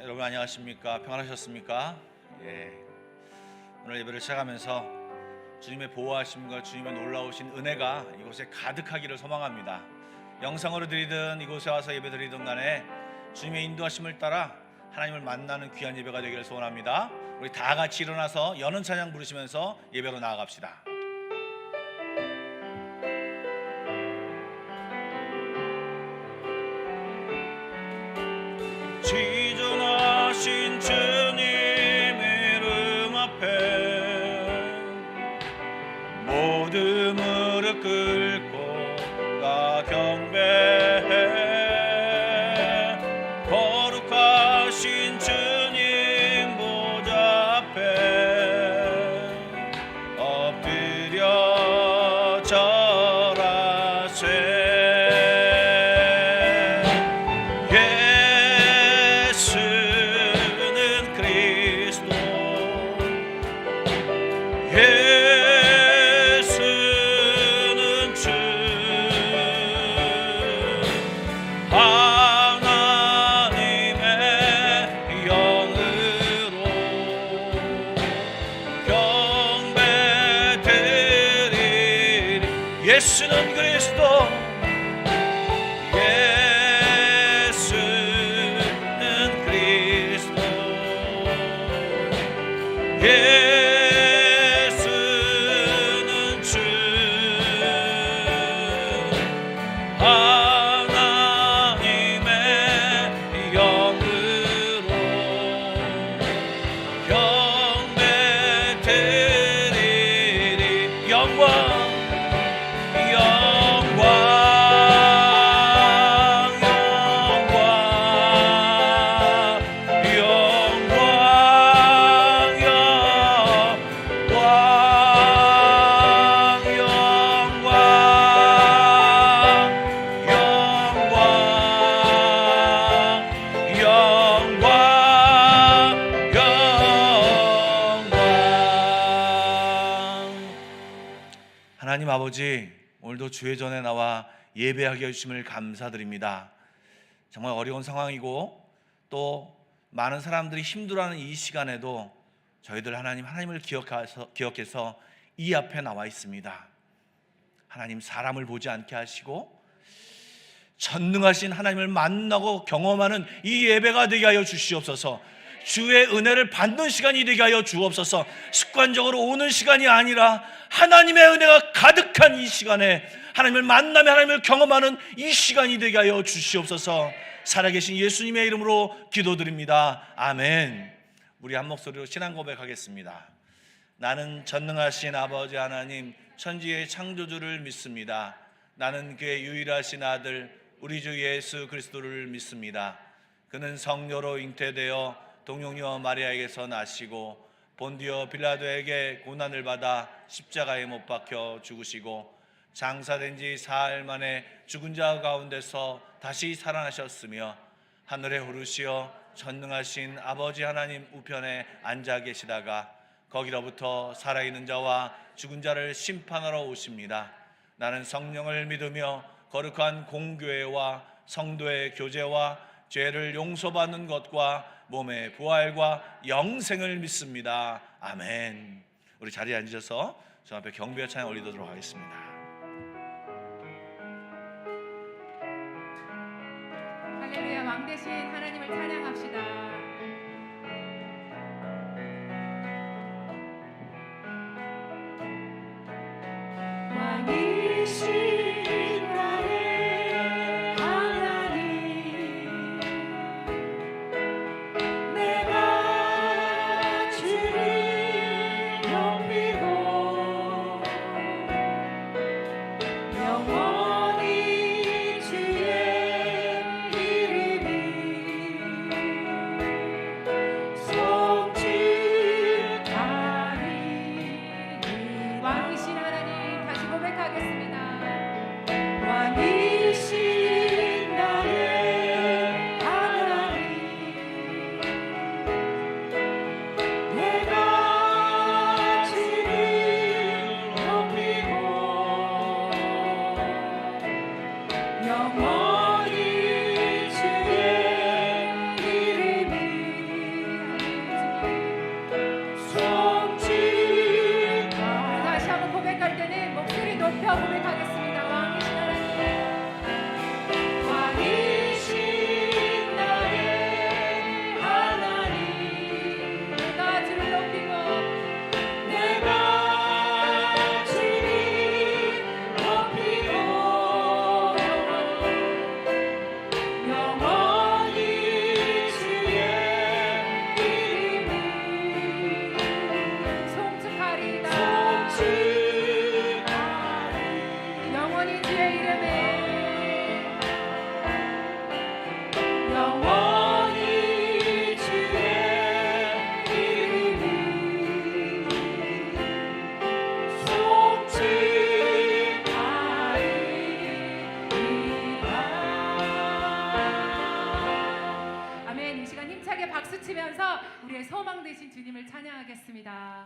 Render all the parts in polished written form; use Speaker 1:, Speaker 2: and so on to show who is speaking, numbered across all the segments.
Speaker 1: 여러분 안녕하십니까? 평안하셨습니까? 오늘 예배를 시작하면서 주님의 보호하심과 주님의 놀라우신 은혜가 이곳에 가득하기를 소망합니다. 영상으로 드리든 이곳에 와서 예배 드리든 간에 주님의 인도하심을 따라 하나님을 만나는 귀한 예배가 되기를 소원합니다. 우리 다 같이 일어나서 연은 찬양 부르시면서 예배로 나아갑시다. 지존하신 주님 이름 앞에 모두 무릎 꿇고 다 경배해. 거룩하신 주님 보좌 앞에 엎드려 절하세. 예수는 주 하나님의 영으로 경배드리리. 예수는 그리스도 예수는 그리스도 하나님 아버지, 오늘도 주의 전에 나와 예배하게 해주심을 감사드립니다. 정말 어려운 상황이고 또 많은 사람들이 힘들어하는 이 시간에도 저희들 하나님을 기억해서 이 앞에 나와 있습니다. 하나님, 사람을 보지 않게 하시고 전능하신 하나님을 만나고 경험하는 이 예배가 되게 하여 주시옵소서. 주의 은혜를 받는 시간이 되게 하여 주옵소서. 습관적으로 오는 시간이 아니라 하나님의 은혜가 가득한 이 시간에 하나님을 만나며 하나님을 경험하는 이 시간이 되게 하여 주시옵소서. 살아계신 예수님의 이름으로 기도드립니다. 아멘. 우리 한 목소리로 신앙 고백하겠습니다. 나는 전능하신 아버지 하나님, 천지의 창조주를 믿습니다. 나는 그의 유일하신 아들 우리 주 예수 그리스도를 믿습니다. 그는 성녀로 잉태되어 동용녀 마리아에게서 나시고 본디오 빌라도에게 고난을 받아 십자가에 못 박혀 죽으시고 장사된 지 사흘 만에 죽은 자 가운데서 다시 살아나셨으며 하늘에 오르시어 전능하신 아버지 하나님 우편에 앉아 계시다가 거기로부터 살아있는 자와 죽은 자를 심판하러 오십니다. 나는 성령을 믿으며 거룩한 공교회와 성도의 교제와 죄를 용서받는 것과 몸의 부활과 영생을 믿습니다. 아멘. 우리 자리에 앉으셔서 저 앞에 경배와 찬양 올리도록 하겠습니다.
Speaker 2: 할렐루야. 왕 대신 하나님을 찬양합시다. 왕이신 아멘. 이 시간 힘차게 박수 치면서 우리의 소망 되신 주님을 찬양하겠습니다.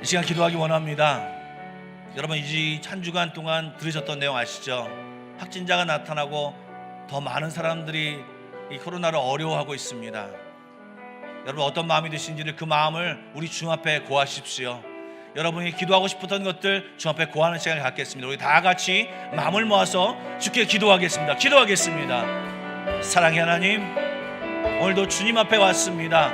Speaker 1: 시간 기도하기 원합니다. 여러분 이 한 주간 동안 들으셨던 내용 아시죠? 확진자가 나타나고 더 많은 사람들이 이 코로나를 어려워하고 있습니다. 여러분 어떤 마음이 드신지를 그 마음을 우리 주 앞에 고하십시오. 여러분이 기도하고 싶었던 것들 주 앞에 고하는 시간을 갖겠습니다. 우리 다 같이 마음을 모아서 주께 기도하겠습니다. 기도하겠습니다. 사랑의 하나님, 오늘도 주님 앞에 왔습니다.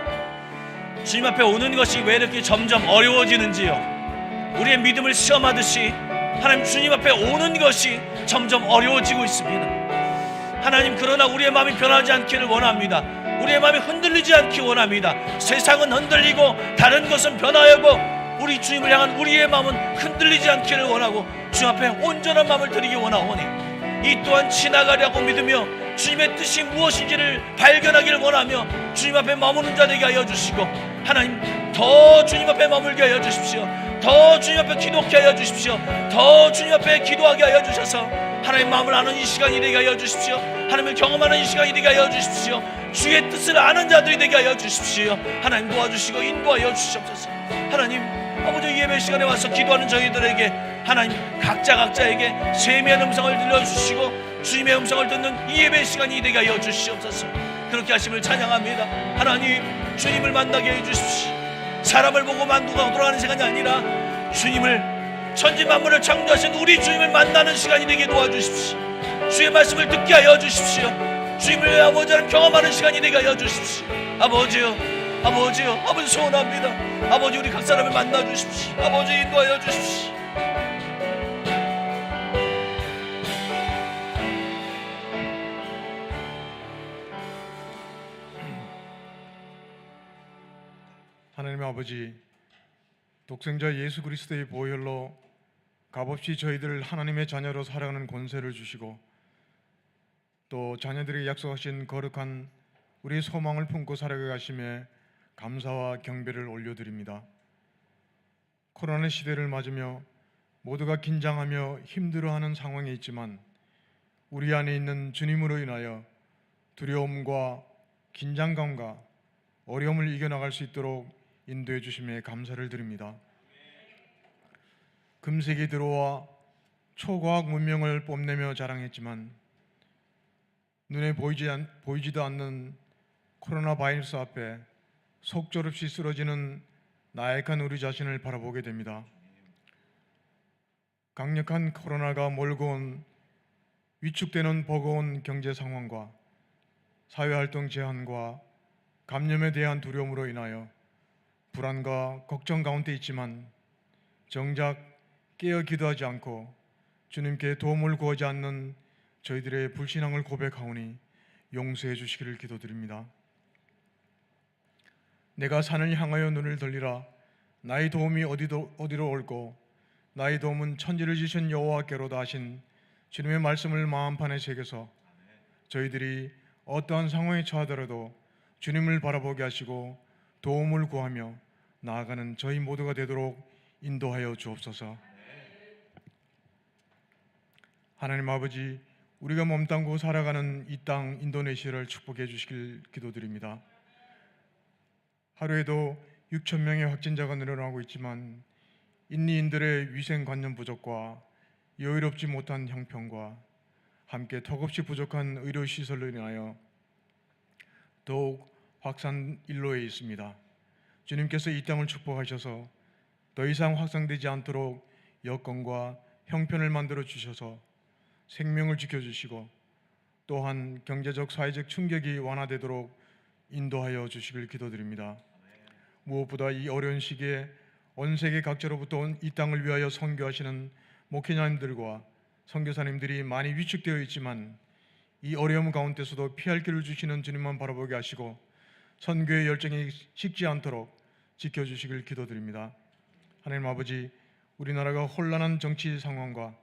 Speaker 1: 주님 앞에 오는 것이 왜 이렇게 점점 어려워지는지요. 우리의 믿음을 시험하듯이 하나님 주님 앞에 오는 것이 점점 어려워지고 있습니다. 하나님, 그러나 우리의 마음이 변하지 않기를 원합니다. 우리의 마음이 흔들리지 않기 원합니다. 세상은 흔들리고 다른 것은 변하여고 우리 주님을 향한 우리의 마음은 흔들리지 않기를 원하고 주님 앞에 온전한 마음을 드리기 원하오니 이 또한 지나가려고 믿으며 주님의 뜻이 무엇인지를 발견하기를 원하며 주님 앞에 머무는 자 되게 하여 주시고, 하나님 더 주님 앞에 머물게 하여 주십시오. 더 주님 앞에 기도케 하여 주십시오. 더 주님 앞에 기도하게 하여 주셔서 하나님 마음을 아는 이 시간이 되게 하여 주십시오. 하나님을 경험하는 이 시간이 되게 하여 주십시오. 주의 뜻을 아는 자들이 되게 하여 주십시오. 하나님 도와주시고 인도하여 주시옵소서. 하나님 아버지, 예배 시간에 와서 기도하는 저희들에게 하나님 각자에게 세미한 음성을 들려주시고 주님의 음성을 듣는 이 예배 시간이 되게 하여 주시옵소서. 그렇게 하심을 찬양합니다. 하나님, 주님을 만나게 해 주십시오. 사람을 보고 만두가 돌아가는 시간이 아니라 주님을, 천지 만물을 창조하신 우리 주님을 만나는 시간이 되게 도와주십시오. 주의 말씀을 듣게 하여 주십시오. 주님을 아버지를 경험하는 시간이 되게 하여 주십시오. 아버지요, 아버지 소원합니다. 아버지, 우리 각 사람을 만나 주십시오. 아버지, 인도하여 주십시오.
Speaker 3: 하나님 아버지, 독생자 예수 그리스도의 보혈로 값없이 저희들을 하나님의 자녀로 살아가는 권세를 주시고 또 자녀들에게 약속하신 거룩한 우리의 소망을 품고 살아가게 하심에 감사와 경배를 올려드립니다. 코로나 시대를 맞으며 모두가 긴장하며 힘들어하는 상황에 있지만 우리 안에 있는 주님으로 인하여 두려움과 긴장감과 어려움을 이겨나갈 수 있도록 인도해 주심에 감사를 드립니다. 금세기 들어와 초과학 문명을 뽐내며 자랑했지만 눈에 보이지도 않는 코로나 바이러스 앞에 속절없이 쓰러지는 나약한 우리 자신을 바라보게 됩니다. 강력한 코로나가 몰고 온 위축되는 버거운 경제 상황과 사회활동 제한과 감염에 대한 두려움으로 인하여 불안과 걱정 가운데 있지만 정작 깨어 기도하지 않고 주님께 도움을 구하지 않는 저희들의 불신앙을 고백하오니 용서해 주시기를 기도드립니다. 내가 산을 향하여 눈을 돌리라. 나의 도움이 어디로 올고 나의 도움은 천지를 지신 여호와께로다 하신 주님의 말씀을 마음판에 새겨서 저희들이 어떠한 상황에 처하더라도 주님을 바라보게 하시고 도움을 구하며 나아가는 저희 모두가 되도록 인도하여 주옵소서. 하나님 아버지, 우리가 몸담고 살아가는 이 땅 인도네시아를 축복해 주시길 기도드립니다. 하루에도 6천 명의 확진자가 늘어나고 있지만 인니인들의 위생관념 부족과 여유롭지 못한 형평과 함께 턱없이 부족한 의료시설로 인하여 더욱 확산 일로에 있습니다. 주님께서 이 땅을 축복하셔서 더 이상 확산되지 않도록 여건과 형편을 만들어 주셔서 생명을 지켜주시고 또한 경제적 사회적 충격이 완화되도록 인도하여 주시길 기도드립니다. 무엇보다 이 어려운 시기에 온 세계 각지로부터 온 이 땅을 위하여 선교하시는 목회자님들과 선교사님들이 많이 위축되어 있지만 이 어려움 가운데서도 피할 길을 주시는 주님만 바라보게 하시고 선교의 열정이 식지 않도록 지켜주시길 기도드립니다. 하나님 아버지, 우리나라가 혼란한 정치 상황과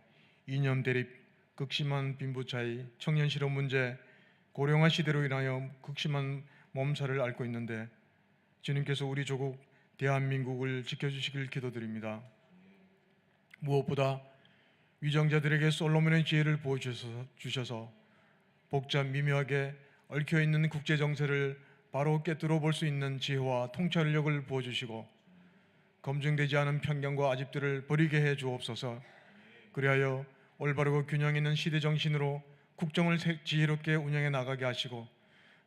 Speaker 3: 이념 대립, 극심한 빈부 차이, 청년 실업 문제, 고령화 시대로 인하여 극심한 몸살을 앓고 있는데 주님께서 우리 조국 대한민국을 지켜주시길 기도드립니다. 무엇보다 위정자들에게 솔로몬의 지혜를 보여주셔서 복잡 미묘하게 얽혀있는 국제 정세를 바로 깨뜨려 볼 수 있는 지혜와 통찰력을 부어주시고 검증되지 않은 편견과 아집들을 버리게 해 주옵소서. 그리하여 올바르고 균형 있는 시대 정신으로 국정을 지혜롭게 운영해 나가게 하시고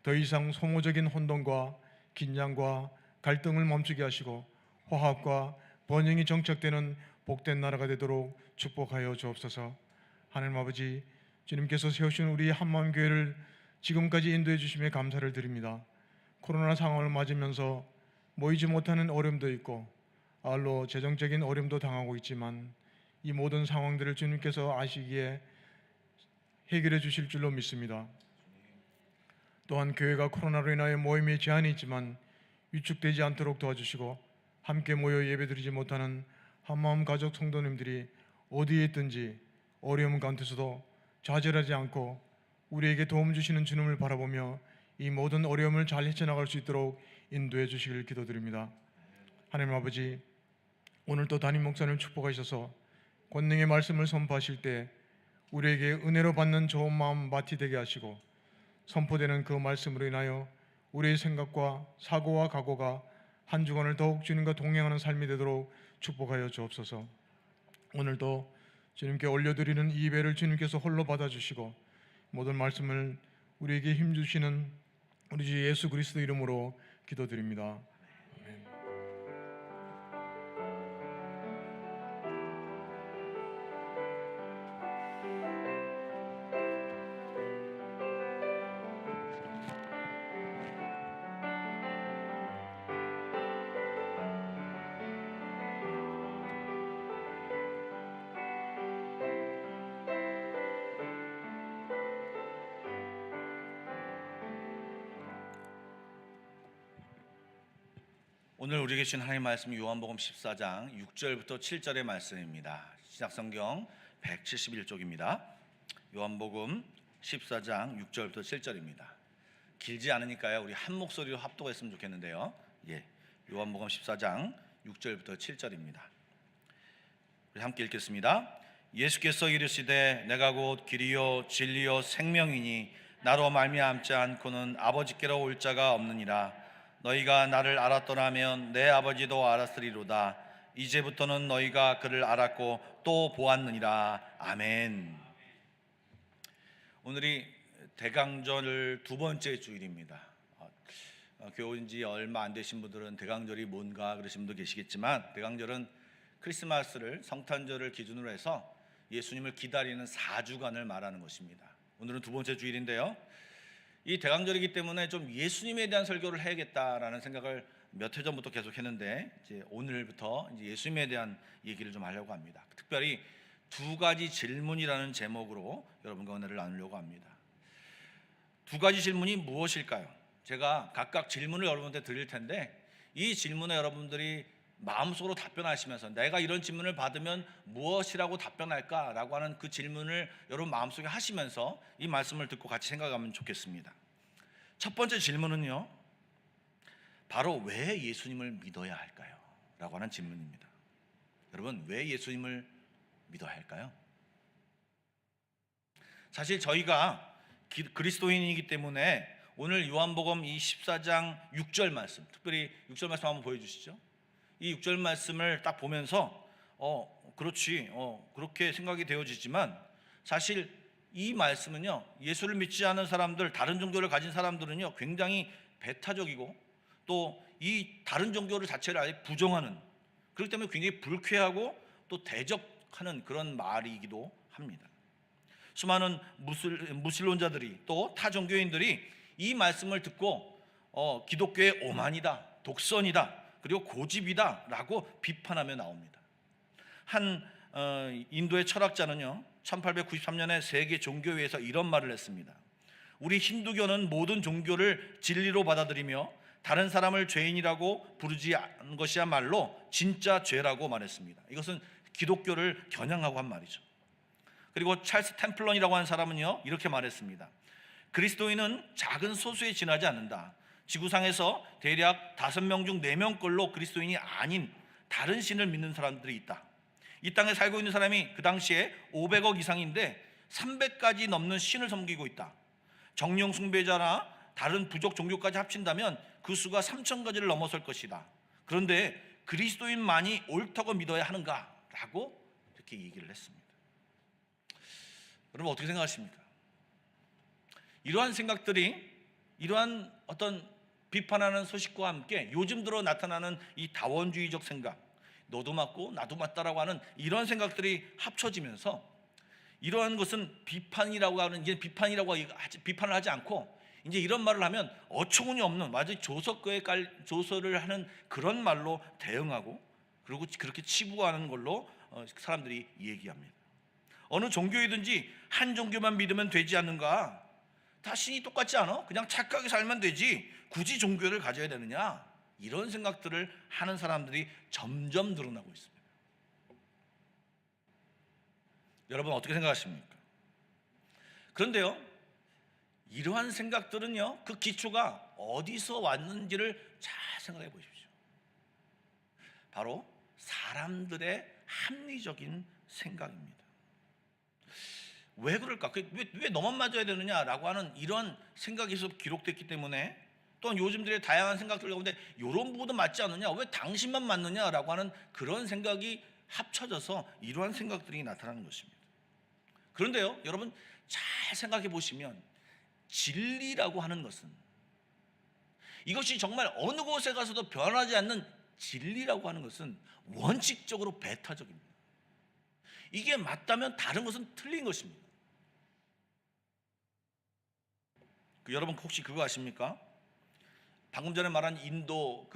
Speaker 3: 더 이상 소모적인 혼돈과 긴장과 갈등을 멈추게 하시고 화합과 번영이 정착되는 복된 나라가 되도록 축복하여 주옵소서. 하나님 아버지, 주님께서 세우신 우리 한마음교회를 지금까지 인도해 주심에 감사를 드립니다. 코로나 상황을 맞으면서 모이지 못하는 어려움도 있고 알로 재정적인 어려움도 당하고 있지만 이 모든 상황들을 주님께서 아시기에 해결해 주실 줄로 믿습니다. 또한 교회가 코로나로 인하여 모임에 제한이 있지만 위축되지 않도록 도와주시고 함께 모여 예배드리지 못하는 한마음 가족 성도님들이 어디에 있든지 어려움 가운데서도 좌절하지 않고 우리에게 도움 주시는 주님을 바라보며 이 모든 어려움을 잘 헤쳐나갈 수 있도록 인도해 주시길 기도드립니다. 하나님 아버지, 오늘 또 담임 목사님 축복하셔서 권능의 말씀을 선포하실 때 우리에게 은혜로 받는 좋은 마음 마티 되게 하시고 선포되는 그 말씀으로 인하여 우리의 생각과 사고와 각오가 한 주간을 더욱 주님과 동행하는 삶이 되도록 축복하여 주옵소서. 오늘도 주님께 올려드리는 이 예배를 주님께서 홀로 받아주시고 모든 말씀을 우리에게 힘주시는 우리 주 예수 그리스도 이름으로 기도드립니다. 아멘.
Speaker 1: 오늘 우리에게 주신 하나님의 말씀 요한복음 14장 6절부터 7절의 말씀입니다. 신약성경 171쪽입니다. 요한복음 14장 6절부터 7절입니다. 길지 않으니까요, 우리 한 목소리로 합독했으면 좋겠는데요. 요한복음 14장 6절부터 7절입니다. 우리 함께 읽겠습니다. 예수께서 이르시되 내가 곧 길이요 진리요 생명이니 나로 말미암지 않고는 아버지께로 올 자가 없느니라. 너희가 나를 알았더라면 내 아버지도 알았으리로다. 이제부터는 너희가 그를 알았고 또 보았느니라. 아멘. 오늘이 대강절 두 번째 주일입니다. 교회 온 지 얼마 안 되신 분들은 대강절이 뭔가 그러신 분도 계시겠지만, 대강절은 크리스마스를, 성탄절을 기준으로 해서 예수님을 기다리는 4주간을 말하는 것입니다. 오늘은 두 번째 주일인데요, 이 대강절이기 때문에 좀 예수님에 대한 설교를 해야겠다라는 생각을 몇 해 전부터 계속 했는데, 이제 오늘부터 이제 예수님에 대한 얘기를 좀 하려고 합니다. 특별히 두 가지 질문이라는 제목으로 여러분과 은혜를 나누려고 합니다. 두 가지 질문이 무엇일까요? 제가 각각 질문을 여러분한테 드릴 텐데, 이 질문에 여러분들이 마음속으로 답변하시면서 내가 이런 질문을 받으면 무엇이라고 답변할까라고 하는 그 질문을 여러분 마음속에 하시면서 이 말씀을 듣고 같이 생각하면 좋겠습니다. 첫 번째 질문은요, 바로 왜 예수님을 믿어야 할까요? 라고 하는 질문입니다. 여러분, 왜 예수님을 믿어야 할까요? 사실 저희가 그리스도인이기 때문에 오늘 요한복음 이 14장 6절 말씀, 특별히 6절 말씀 한번 보여주시죠. 이 6절 말씀을 딱 보면서 그렇지, 그렇게 생각이 되어지지만, 사실 이 말씀은요, 예수를 믿지 않은 사람들, 다른 종교를 가진 사람들은요 굉장히 배타적이고 또 이 다른 종교를 자체를 아예 부정하는, 그렇기 때문에 굉장히 불쾌하고 또 대적하는 그런 말이기도 합니다. 수많은 무신론자들이 또 타 종교인들이 이 말씀을 듣고 기독교의 오만이다, 독선이다, 그리고 고집이다 라고 비판하며 나옵니다. 한 인도의 철학자는요 1893년에 세계 종교회에서 이런 말을 했습니다. 우리 힌두교는 모든 종교를 진리로 받아들이며 다른 사람을 죄인이라고 부르지 않은 것이야말로 진짜 죄라고 말했습니다. 이것은 기독교를 겨냥하고 한 말이죠. 그리고 찰스 템플런이라고 하는 사람은요 이렇게 말했습니다. 그리스도인은 작은 소수에 지나지 않는다. 지구상에서 대략 5명 중 4명꼴로 그리스도인이 아닌 다른 신을 믿는 사람들이 있다. 이 땅에 살고 있는 사람이 그 당시에 500억 이상인데 300가지 넘는 신을 섬기고 있다. 정령 숭배자나 다른 부족 종교까지 합친다면 그 수가 3,000가지를 넘어설 것이다. 그런데 그리스도인만이 옳다고 믿어야 하는가라고 이렇게 얘기를 했습니다. 여러분 어떻게 생각하십니까? 이러한 생각들이, 이러한 어떤 비판하는 소식과 함께 요즘 들어 나타나는 이 다원주의적 생각, 너도 맞고 나도 맞다라고 하는 이런 생각들이 합쳐지면서 이러한 것은 비판이라고 하는, 이제 비판을 하지 않고 이제 이런 말을 하면 어처구니 없는, 마치 조서를 하는 그런 말로 대응하고, 그리고 그렇게 치부하는 걸로 사람들이 얘기합니다. 어느 종교이든지 한 종교만 믿으면 되지 않는가? 다 신이 똑같지 않아? 그냥 착하게 살면 되지 굳이 종교를 가져야 되느냐? 이런 생각들을 하는 사람들이 점점 늘어나고 있습니다. 여러분 어떻게 생각하십니까? 그런데요, 이러한 생각들은요, 그 기초가 어디서 왔는지를 잘 생각해 보십시오. 바로 사람들의 합리적인 생각입니다. 왜 그럴까? 왜 너만 맞아야 되느냐라고 하는 이런 생각에서 기록됐기 때문에, 또한 요즘들의 다양한 생각들 가운데 이런 부분도 맞지 않느냐, 왜 당신만 맞느냐라고 하는 그런 생각이 합쳐져서 이러한 생각들이 나타나는 것입니다. 그런데요, 여러분 잘 생각해 보시면 진리라고 하는 것은, 이것이 정말 어느 곳에 가서도 변하지 않는 진리라고 하는 것은 원칙적으로 배타적입니다. 이게 맞다면 다른 것은 틀린 것입니다. 여러분 혹시 그거 아십니까? 방금 전에 말한 인도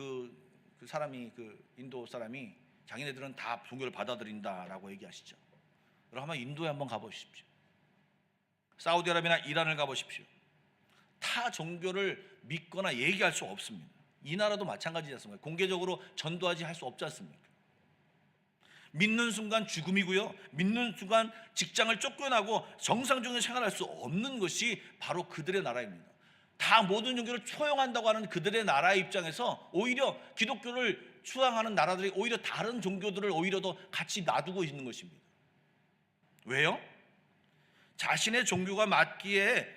Speaker 1: 인도 사람이 자기네들은 다 종교를 받아들인다라고 얘기하시죠. 여러분 한번 인도에 한번 가보십시오. 사우디아라비아나 이란을 가보십시오. 타 종교를 믿거나 얘기할 수 없습니다. 이 나라도 마찬가지지 않습니까? 공개적으로 전도하지 할 수 없지 않습니까? 믿는 순간 죽음이고요, 믿는 순간 직장을 쫓겨나고 정상적인 생활할 수 없는 것이 바로 그들의 나라입니다. 다 모든 종교를 초용한다고 하는 그들의 나라의 입장에서 오히려 기독교를 추앙하는 나라들이 오히려 다른 종교들을 오히려 더 같이 놔두고 있는 것입니다. 왜요? 자신의 종교가 맞기에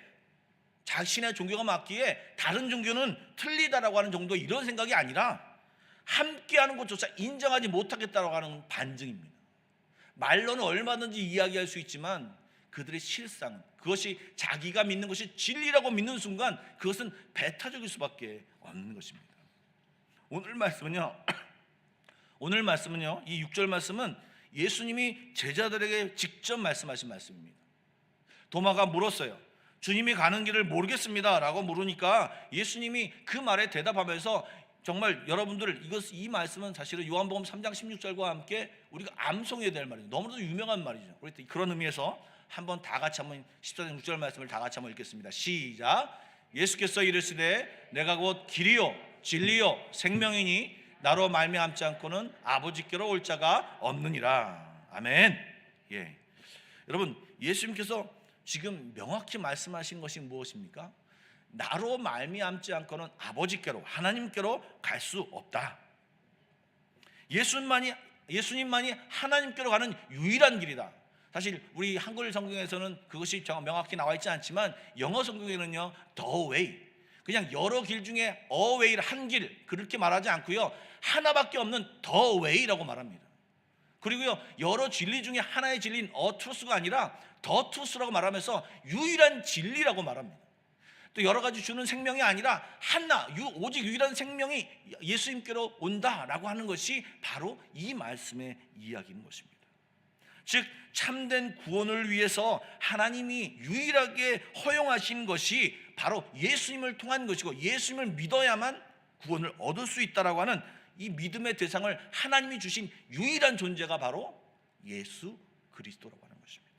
Speaker 1: 다른 종교는 틀리다라고 하는 정도, 이런 생각이 아니라 함께하는 것조차 인정하지 못하겠다라고 하는 반증입니다. 말로는 얼마든지 이야기할 수 있지만 그들의 실상, 그것이 자기가 믿는 것이 진리라고 믿는 순간 그것은 배타적일 수밖에 없는 것입니다. 오늘 말씀은요, 이 6절 말씀은 예수님이 제자들에게 직접 말씀하신 말씀입니다. 도마가 물었어요. 주님이 가는 길을 모르겠습니다 라고 물으니까 예수님이 그 말에 대답하면서, 정말 여러분들 이 말씀은 사실은 요한복음 3장 16절과 함께 우리가 암송해야 될 말이죠. 너무나도 유명한 말이죠. 그런 의미에서 한번 다 같이 한번 14장 6절 말씀을 다 같이 한번 읽겠습니다. 시작. 예수께서 이르시되 내가 곧 길이요 진리요 생명이니 나로 말미암지 않고는 아버지께로 올 자가 없느니라. 아멘. 예. 여러분 예수님께서 지금 명확히 말씀하신 것이 무엇입니까? 나로 말미암지 않고는 아버지께로, 하나님께로 갈 수 없다. 예수님만이 하나님께로 가는 유일한 길이다. 사실 우리 한글 성경에서는 그것이 명확히 나와 있지 않지만 영어 성경에는요, the way, 그냥 여러 길 중에 a way를 한 길, 그렇게 말하지 않고요, 하나밖에 없는 the way라고 말합니다. 그리고요, 여러 진리 중에 하나의 진리인 a truth가 아니라 the truth라고 말하면서 유일한 진리라고 말합니다. 또 여러 가지 주는 생명이 아니라 오직 유일한 생명이 예수님께로 온다라고 하는 것이 바로 이 말씀의 이야기인 것입니다. 즉 참된 구원을 위해서 하나님이 유일하게 허용하신 것이 바로 예수님을 통한 것이고, 예수님을 믿어야만 구원을 얻을 수 있다라고 하는 이 믿음의 대상을 하나님이 주신 유일한 존재가 바로 예수 그리스도라고 하는 것입니다.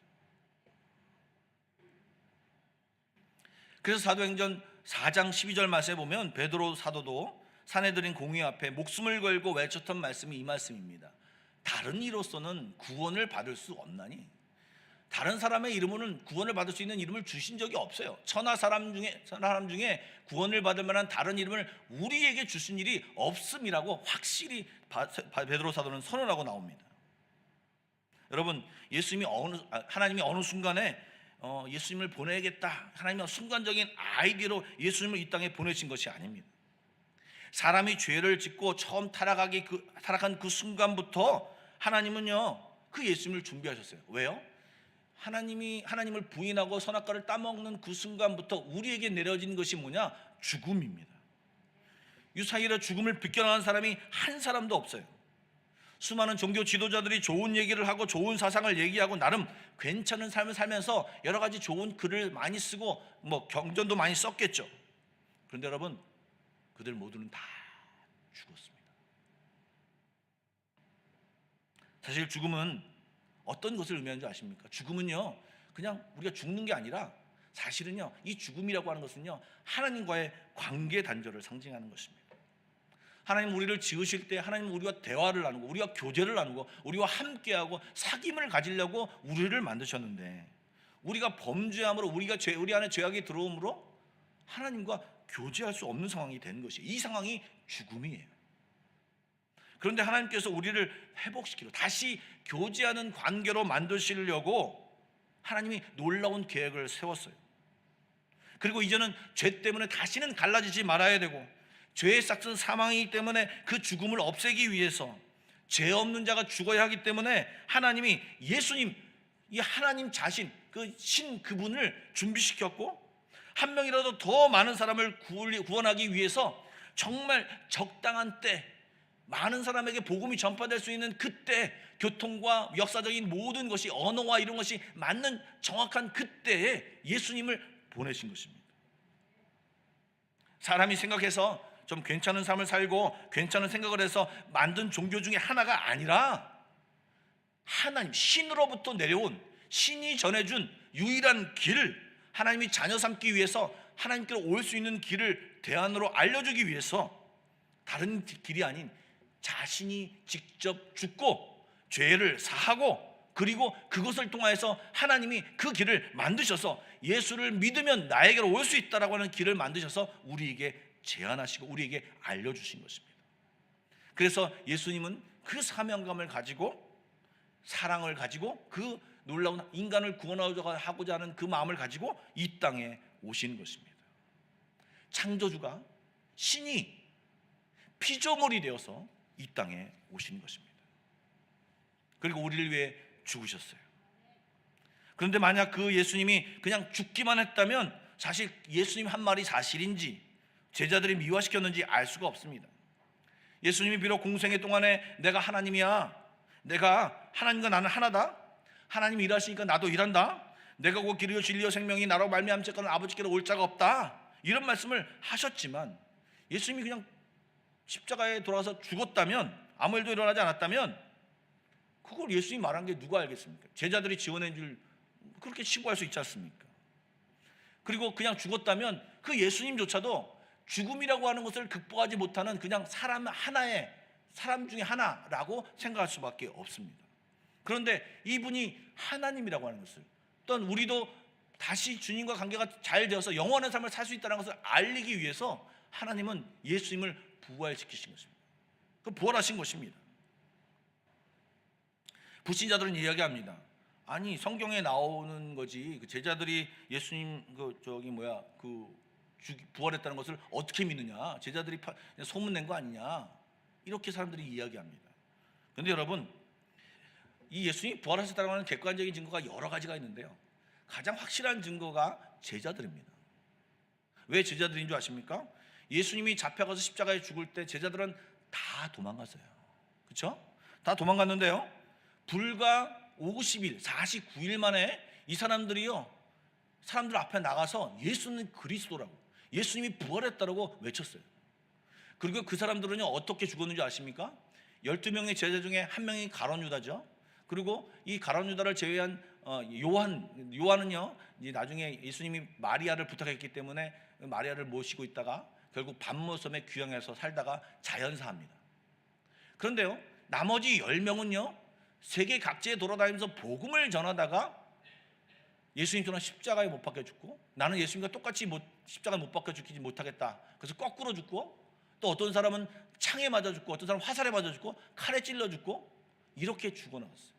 Speaker 1: 그래서 사도행전 4장 12절 말씀에 보면 베드로 사도도 사내들인 공회 앞에 목숨을 걸고 외쳤던 말씀이 이 말씀입니다. 다른 이로서는 구원을 받을 수 없나니, 다른 사람의 이름으로는 구원을 받을 수 있는 이름을 주신 적이 없어요. 천하 사람 중에 구원을 받을 만한 다른 이름을 우리에게 주신 일이 없음이라고 확실히 베드로 사도는 선언하고 나옵니다. 여러분 하나님이 어느 순간에 예수님을 보내야겠다, 하나님의 순간적인 아이디어로 예수님을 이 땅에 보내신 것이 아닙니다. 사람이 죄를 짓고 처음 타락한 그 순간부터 하나님은요 그 예수님을 준비하셨어요. 왜요? 하나님을 부인하고 선악과를 따먹는 그 순간부터 우리에게 내려진 것이 뭐냐? 죽음입니다. 유사일에 죽음을 비껴나간 사람이 한 사람도 없어요. 수많은 종교 지도자들이 좋은 얘기를 하고 좋은 사상을 얘기하고 나름 괜찮은 삶을 살면서 여러 가지 좋은 글을 많이 쓰고 경전도 많이 썼겠죠. 그런데 여러분, 그들 모두는 다 죽었습니다. 사실 죽음은 어떤 것을 의미하는 줄 아십니까? 죽음은요 그냥 우리가 죽는 게 아니라 사실은요 이 죽음이라고 하는 것은요 하나님과의 관계 단절을 상징하는 것입니다. 하나님 우리를 지으실 때 하나님은 우리와 대화를 나누고 우리와 교제를 나누고 우리와 함께하고 사귐을 가지려고 우리를 만드셨는데, 우리가 범죄함으로 우리 안에 죄악이 들어옴으로 하나님과 교제할 수 없는 상황이 된 것이에요. 이 상황이 죽음이에요. 그런데 하나님께서 우리를 회복시키고 다시 교제하는 관계로 만드시려고 하나님이 놀라운 계획을 세웠어요. 그리고 이제는 죄 때문에 다시는 갈라지지 말아야 되고, 죄의 싹은 사망이기 때문에 그 죽음을 없애기 위해서 죄 없는 자가 죽어야 하기 때문에 하나님이 예수님, 이 하나님 자신, 그분을 준비시켰고, 한 명이라도 더 많은 사람을 구원하기 위해서 정말 적당한 때, 많은 사람에게 복음이 전파될 수 있는 그때, 교통과 역사적인 모든 것이, 언어와 이런 것이 맞는 정확한 그때에 예수님을 보내신 것입니다. 사람이 생각해서 좀 괜찮은 삶을 살고 괜찮은 생각을 해서 만든 종교 중에 하나가 아니라 하나님, 신으로부터 내려온, 신이 전해준 유일한 길, 하나님이 자녀 삼기 위해서 하나님께로 올 수 있는 길을 대안으로 알려주기 위해서 다른 길이 아닌 자신이 직접 죽고 죄를 사하고, 그리고 그것을 통하여서 하나님이 그 길을 만드셔서 예수를 믿으면 나에게로 올 수 있다라고 하는 길을 만드셔서 우리에게 제안하시고 우리에게 알려주신 것입니다. 그래서 예수님은 그 사명감을 가지고, 사랑을 가지고, 그 놀라운 인간을 구원하고자 하는 그 마음을 가지고 이 땅에 오신 것입니다. 창조주가, 신이 피조물이 되어서 이 땅에 오신 것입니다. 그리고 우리를 위해 죽으셨어요. 그런데 만약 그 예수님이 그냥 죽기만 했다면 사실 예수님 한 말이 사실인지 제자들이 미화시켰는지 알 수가 없습니다. 예수님이 비록 공생애 동안에 내가 하나님이야, 내가 하나님과 나는 하나다, 하나님이 일하시니까 나도 일한다, 내가 곧 길이요 진리요 생명이 나로 말미암은 자는 아버지께로 올 자가 없다, 이런 말씀을 하셨지만, 예수님이 그냥 십자가에 돌아가서 죽었다면, 아무 일도 일어나지 않았다면 그걸 예수님이 말한 게 누가 알겠습니까? 제자들이 지어낸 줄 그렇게 신고할 수 있지 않습니까? 그리고 그냥 죽었다면 그 예수님조차도 죽음이라고 하는 것을 극복하지 못하는 그냥 사람 중에 하나라고 생각할 수밖에 없습니다. 그런데 이분이 하나님이라고 하는 것을, 또한 우리도 다시 주님과 관계가 잘 되어서 영원한 삶을 살 수 있다는 것을 알리기 위해서 하나님은 예수님을 부활시키신 것입니다. 그 부활하신 것입니다. 불신자들은 이야기합니다. 아니, 성경에 나오는 거지, 그 제자들이 예수님 부활했다는 것을 어떻게 믿느냐, 제자들이 소문낸 거 아니냐, 이렇게 사람들이 이야기합니다. 그런데 여러분, 이 예수님이 부활하셨다는 하는 객관적인 증거가 여러 가지가 있는데요, 가장 확실한 증거가 제자들입니다. 왜 제자들인 줄 아십니까? 예수님이 잡혀가서 십자가에 죽을 때 제자들은 다 도망갔어요. 그렇죠? 다 도망갔는데요, 불과 50일, 49일 만에 이 사람들이요, 사람들 앞에 나가서 예수는 그리스도라고, 예수님이 부활했다라고 외쳤어요. 그리고 그 사람들은요 어떻게 죽었는지 아십니까? 12명의 제자 중에 한 명이 가룟 유다죠. 그리고 이 가룟 유다를 제외한 요한은요, 이제 나중에 예수님이 마리아를 부탁했기 때문에 마리아를 모시고 있다가 결국 밤모섬에 귀향해서 살다가 자연사합니다. 그런데요, 나머지 10명은요 세계 각지에 돌아다니면서 복음을 전하다가 예수님처럼 십자가에 못 박혀 죽고, 나는 예수님과 똑같이 십자가에 못 박혀 죽지 못하겠다, 그래서 거꾸로 죽고, 또 어떤 사람은 창에 맞아 죽고, 어떤 사람은 화살에 맞아 죽고, 칼에 찔러 죽고, 이렇게 죽어나갔어요.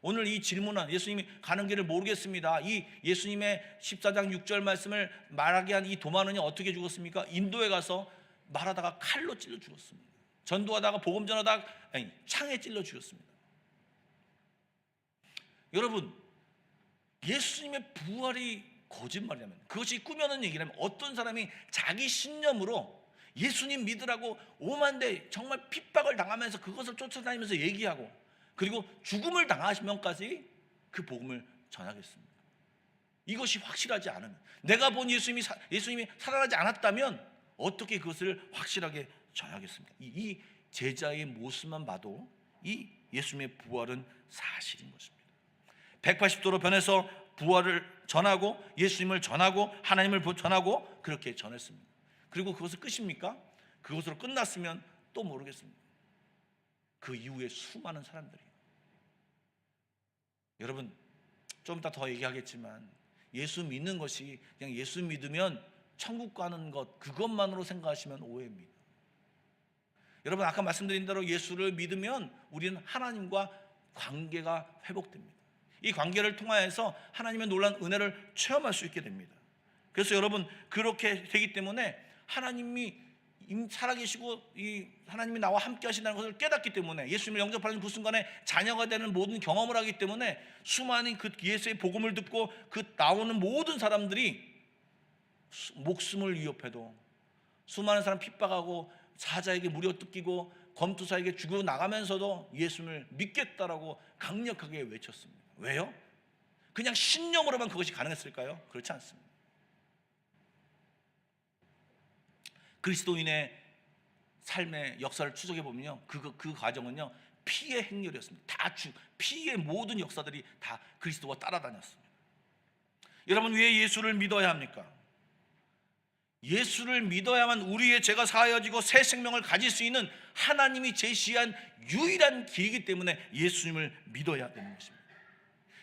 Speaker 1: 오늘 이 질문은, 예수님이 가는 길을 모르겠습니다, 이 예수님의 14장 6절 말씀을 말하게 한 이 도마는요 어떻게 죽었습니까? 인도에 가서 말하다가 칼로 찔러 죽었습니다. 전도하다가 복음 전하다가 창에 찔러 죽였습니다. 여러분, 예수님의 부활이 거짓말이라면, 그것이 꾸며낸 얘기라면, 어떤 사람이 자기 신념으로 예수님 믿으라고 오만대 정말 핍박을 당하면서 그것을 쫓아다니면서 얘기하고, 그리고 죽음을 당하시면까지 그 복음을 전하겠습니다. 이것이 확실하지 않으면, 내가 본 예수님이 살아나지 않았다면 어떻게 그것을 확실하게 전하겠습니까? 이 제자의 모습만 봐도 이 예수님의 부활은 사실인 것입니다. 180도로 변해서 부활을 전하고 예수님을 전하고 하나님을 전하고 그렇게 전했습니다. 그리고 그것은 끝입니까? 그것으로 끝났으면 또 모르겠습니다. 그 이후에 수많은 사람들이, 여러분 좀 이따 더 얘기하겠지만, 예수 믿는 것이 그냥 예수 믿으면 천국 가는 것, 그것만으로 생각하시면 오해입니다. 여러분, 아까 말씀드린 대로 예수를 믿으면 우리는 하나님과 관계가 회복됩니다. 이 관계를 통하여서 하나님의 놀라운 은혜를 체험할 수 있게 됩니다. 그래서 여러분, 그렇게 되기 때문에 하나님이 살아계시고 이 하나님이 나와 함께 하신다는 것을 깨닫기 때문에, 예수님을 영접하는 그 순간에 자녀가 되는 모든 경험을 하기 때문에, 수많은 그 예수의 복음을 듣고 그 나오는 모든 사람들이 목숨을 위협해도, 수많은 사람 핍박하고 사자에게 무려 뜯기고 검투사에게 죽여 나가면서도 예수님을 믿겠다라고 강력하게 외쳤습니다. 왜요? 그냥 신념으로만 그것이 가능했을까요? 그렇지 않습니다. 그리스도인의 삶의 역사를 추적해 보면요, 그 과정은요 피의 행렬이었습니다. 피의 모든 역사들이 다 그리스도와 따라다녔습니다. 여러분, 왜 예수를 믿어야 합니까? 예수를 믿어야만 우리의 죄가 사하여지고 새 생명을 가질 수 있는 하나님이 제시한 유일한 길이기 때문에 예수님을 믿어야 되는 것입니다.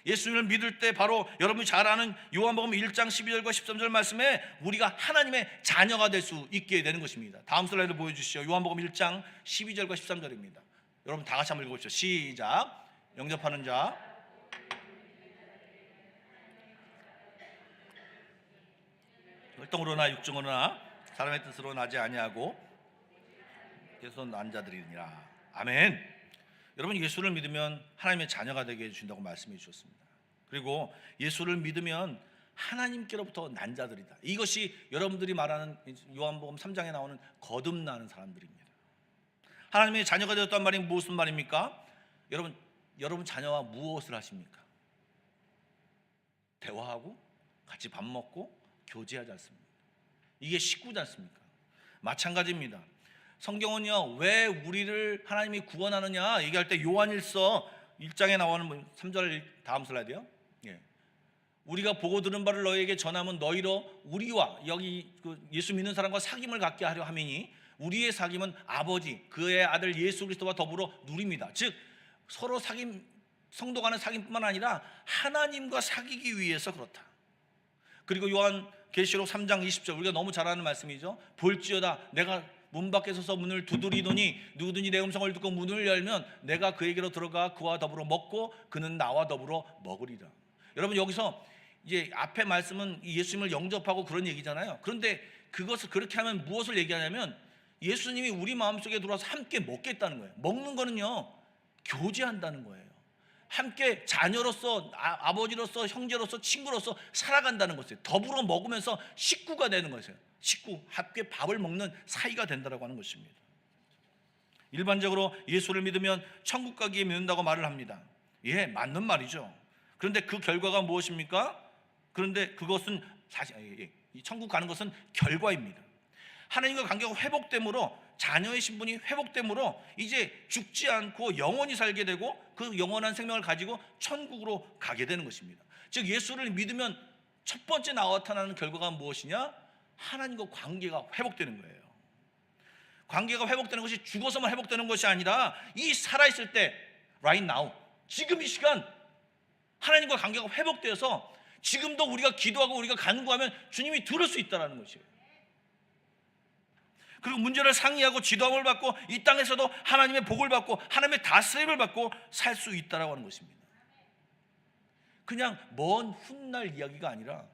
Speaker 1: 예수님을 믿을 때 바로 여러분이 잘 아는 요한복음 1장 12절과 13절 말씀에 우리가 하나님의 자녀가 될 수 있게 되는 것입니다. 다음 슬라이드 보여주시죠. 요한복음 1장 12절과 13절입니다. 여러분 다 같이 한번 읽어보시죠. 시작. 영접하는 자, 혈통으로나 육정으로나 사람의 뜻으로 나지 아니하고 그래서 난 자들이니라. 아멘. 여러분, 예수를 믿으면 하나님의 자녀가 되게 해주신다고 말씀해 주셨습니다. 그리고 예수를 믿으면 하나님께로부터 난 자들이다. 이것이 여러분들이 말하는 요한복음 3장에 나오는 거듭나는 사람들입니다. 하나님의 자녀가 되었단 말이 무슨 말입니까? 여러분 자녀와 무엇을 하십니까? 대화하고 같이 밥 먹고 교제하지 않습니까? 이게 식구지 않습니까? 마찬가지입니다. 성경은요, 왜 우리를 하나님이 구원하느냐 얘기할 때 요한일서 1장에 나오는 3절, 다음 슬라이드요. 예. 우리가 보고 들은 바를 너희에게 전하면 너희로 우리와, 여기 예수 믿는 사람과 사귐을 갖게 하려 함이니 우리의 사귐은 아버지 그의 아들 예수 그리스도와 더불어 누립니다. 즉 서로 성도 간의 사귐뿐만 아니라 하나님과 사귀기 위해서 그렇다. 그리고 요한계시록 3장 20절, 우리가 너무 잘 아는 말씀이죠. 볼지어다 내가 문 밖에 서서 문을 두드리더니 누구든지 내 음성을 듣고 문을 열면 내가 그에게로 들어가 그와 더불어 먹고 그는 나와 더불어 먹으리라. 여러분, 여기서 이제 앞에 말씀은 예수님을 영접하고 그런 얘기잖아요. 그런데 그것을 그렇게 하면 무엇을 얘기하냐면, 예수님이 우리 마음속에 들어와서 함께 먹겠다는 거예요. 먹는 거는요, 교제한다는 거예요. 함께 자녀로서, 아버지로서, 형제로서, 친구로서 살아간다는 것이에요. 더불어 먹으면서 식구가 되는 것이에요. 식구, 함께 밥을 먹는 사이가 된다고 하는 것입니다. 일반적으로 예수를 믿으면 천국 가기에 믿는다고 말을 합니다. 예, 맞는 말이죠. 그런데 그 결과가 무엇입니까? 그런데 그것은 사실 천국 가는 것은 결과입니다. 하나님과 관계가 회복됨으로, 자녀의 신분이 회복됨으로 이제 죽지 않고 영원히 살게 되고 그 영원한 생명을 가지고 천국으로 가게 되는 것입니다. 즉 예수를 믿으면 첫 번째 나타나는 결과가 무엇이냐? 하나님과 관계가 회복되는 거예요. 관계가 회복되는 것이 죽어서만 회복되는 것이 아니라 이 살아있을 때, right now, 지금 이 시간 하나님과 관계가 회복되어서 지금도 우리가 기도하고 우리가 간구하면 주님이 들을 수 있다는 것이에요. 그리고 문제를 상의하고 지도함을 받고 이 땅에서도 하나님의 복을 받고 하나님의 다스림을 받고 살 수 있다라고 하는 것입니다. 그냥 먼 훗날 이야기가 아니라